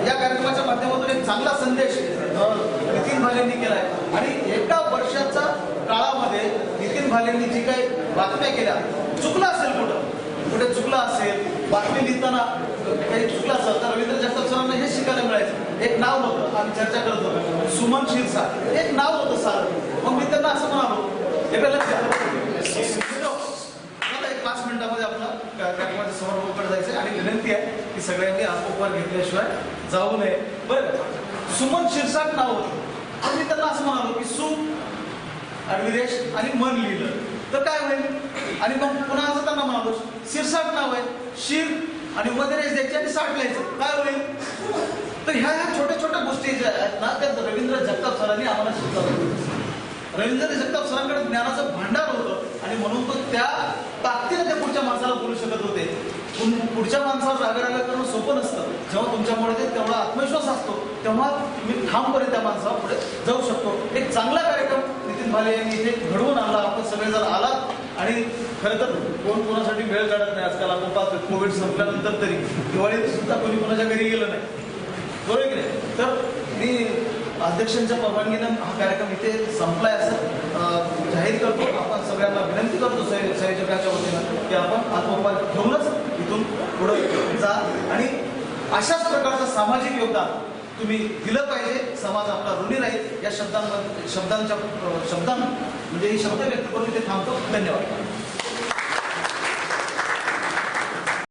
[SPEAKER 1] या कार्यक्रमाच्या माध्यमातून एक चांगला संदेश नितीन भालेंनी केलाय. आणि एका वर्षाच्या काळामध्ये नितीन भालेंनी जी काही बातम्या केल्या, चुकलं असेल कुठं कुठे चुकलं असेल, बातमी लिहिताना काही चुकलं असेल तर रवींद्र जगताप सरांना हे शिकायला मिळायचं. एक नाव होतं, आम्ही चर्चा करत होतो, सुमन शिरसाट, एक नाव होतं सर. मग मी त्यांना असं म्हणालो, हे पहिलं मला एक 5 मिनिटामध्ये आपला कार्यक्रमाच्या समारोपाकडे जायचं आणि विनंती आहे की सगळ्यांनी आपोपवार घेतल्याशिवाय जाऊ नये. बरं, सुमन शिरसाट नाव होतं. तर मी त्यांना असं म्हणालो की सु आणि विदेश आणि मन लिहिलं तर काय होईल, आणि मग पुन्हा असं त्यांना म्हणालो शिरसाट नाव आहे, शिर आणि मध्ये रेष द्यायची आणि साठ लिहायचं, काय होईल. तर ह्या छोट्या छोट्या गोष्टी ज्या आहेत ना त्या रवींद्र जगताप सरांनी आम्हाला शिकवलं. रवींद्र जगताप सरांकडे ज्ञानाचं भांडार होतं आणि म्हणून तो त्या ताकदीने त्या पुढच्या माणसाला बोलू शकत होते. पुढच्या माणसावर रागारागा करणं सोपं नसतं. जेव्हा तुमच्यामुळे ते तेवढा आत्मविश्वास असतो तेव्हा तुम्ही ठामपणे त्या माणसावर पुढे जाऊ शकतो. एक चांगला कार्यक्रम नितीन भाले यांनी इथे घडवून आणला. आपण सगळे जर आलात आणि खरं तर कोण कोणासाठी वेळ काढत नाही आजकाल. आपण पाहतो कोविड संपल्यानंतर तरी दिवाळीत सुद्धा कोणी कोणाच्या घरी गेलं नाही, बरोबर की नाही. तर मी अध्यक्षांच्या परवानगीनं हा कार्यक्रम इथे संपलाय असं जाहीर करतो. आपण सगळ्यांना विनंती करतो संयोजकांच्या वतीनं की आपण आत्मोपात घेऊनच इथून पुढे जा आणि अशाच प्रकारचं सामाजिक योगदान तुम्ही दिलं पाहिजे. समाज आपला ऋणी राहील. या शब्दांमध्ये शब्दांच्या म्हणजे हे शब्द व्यक्त करून इथे थांबतो. धन्यवाद.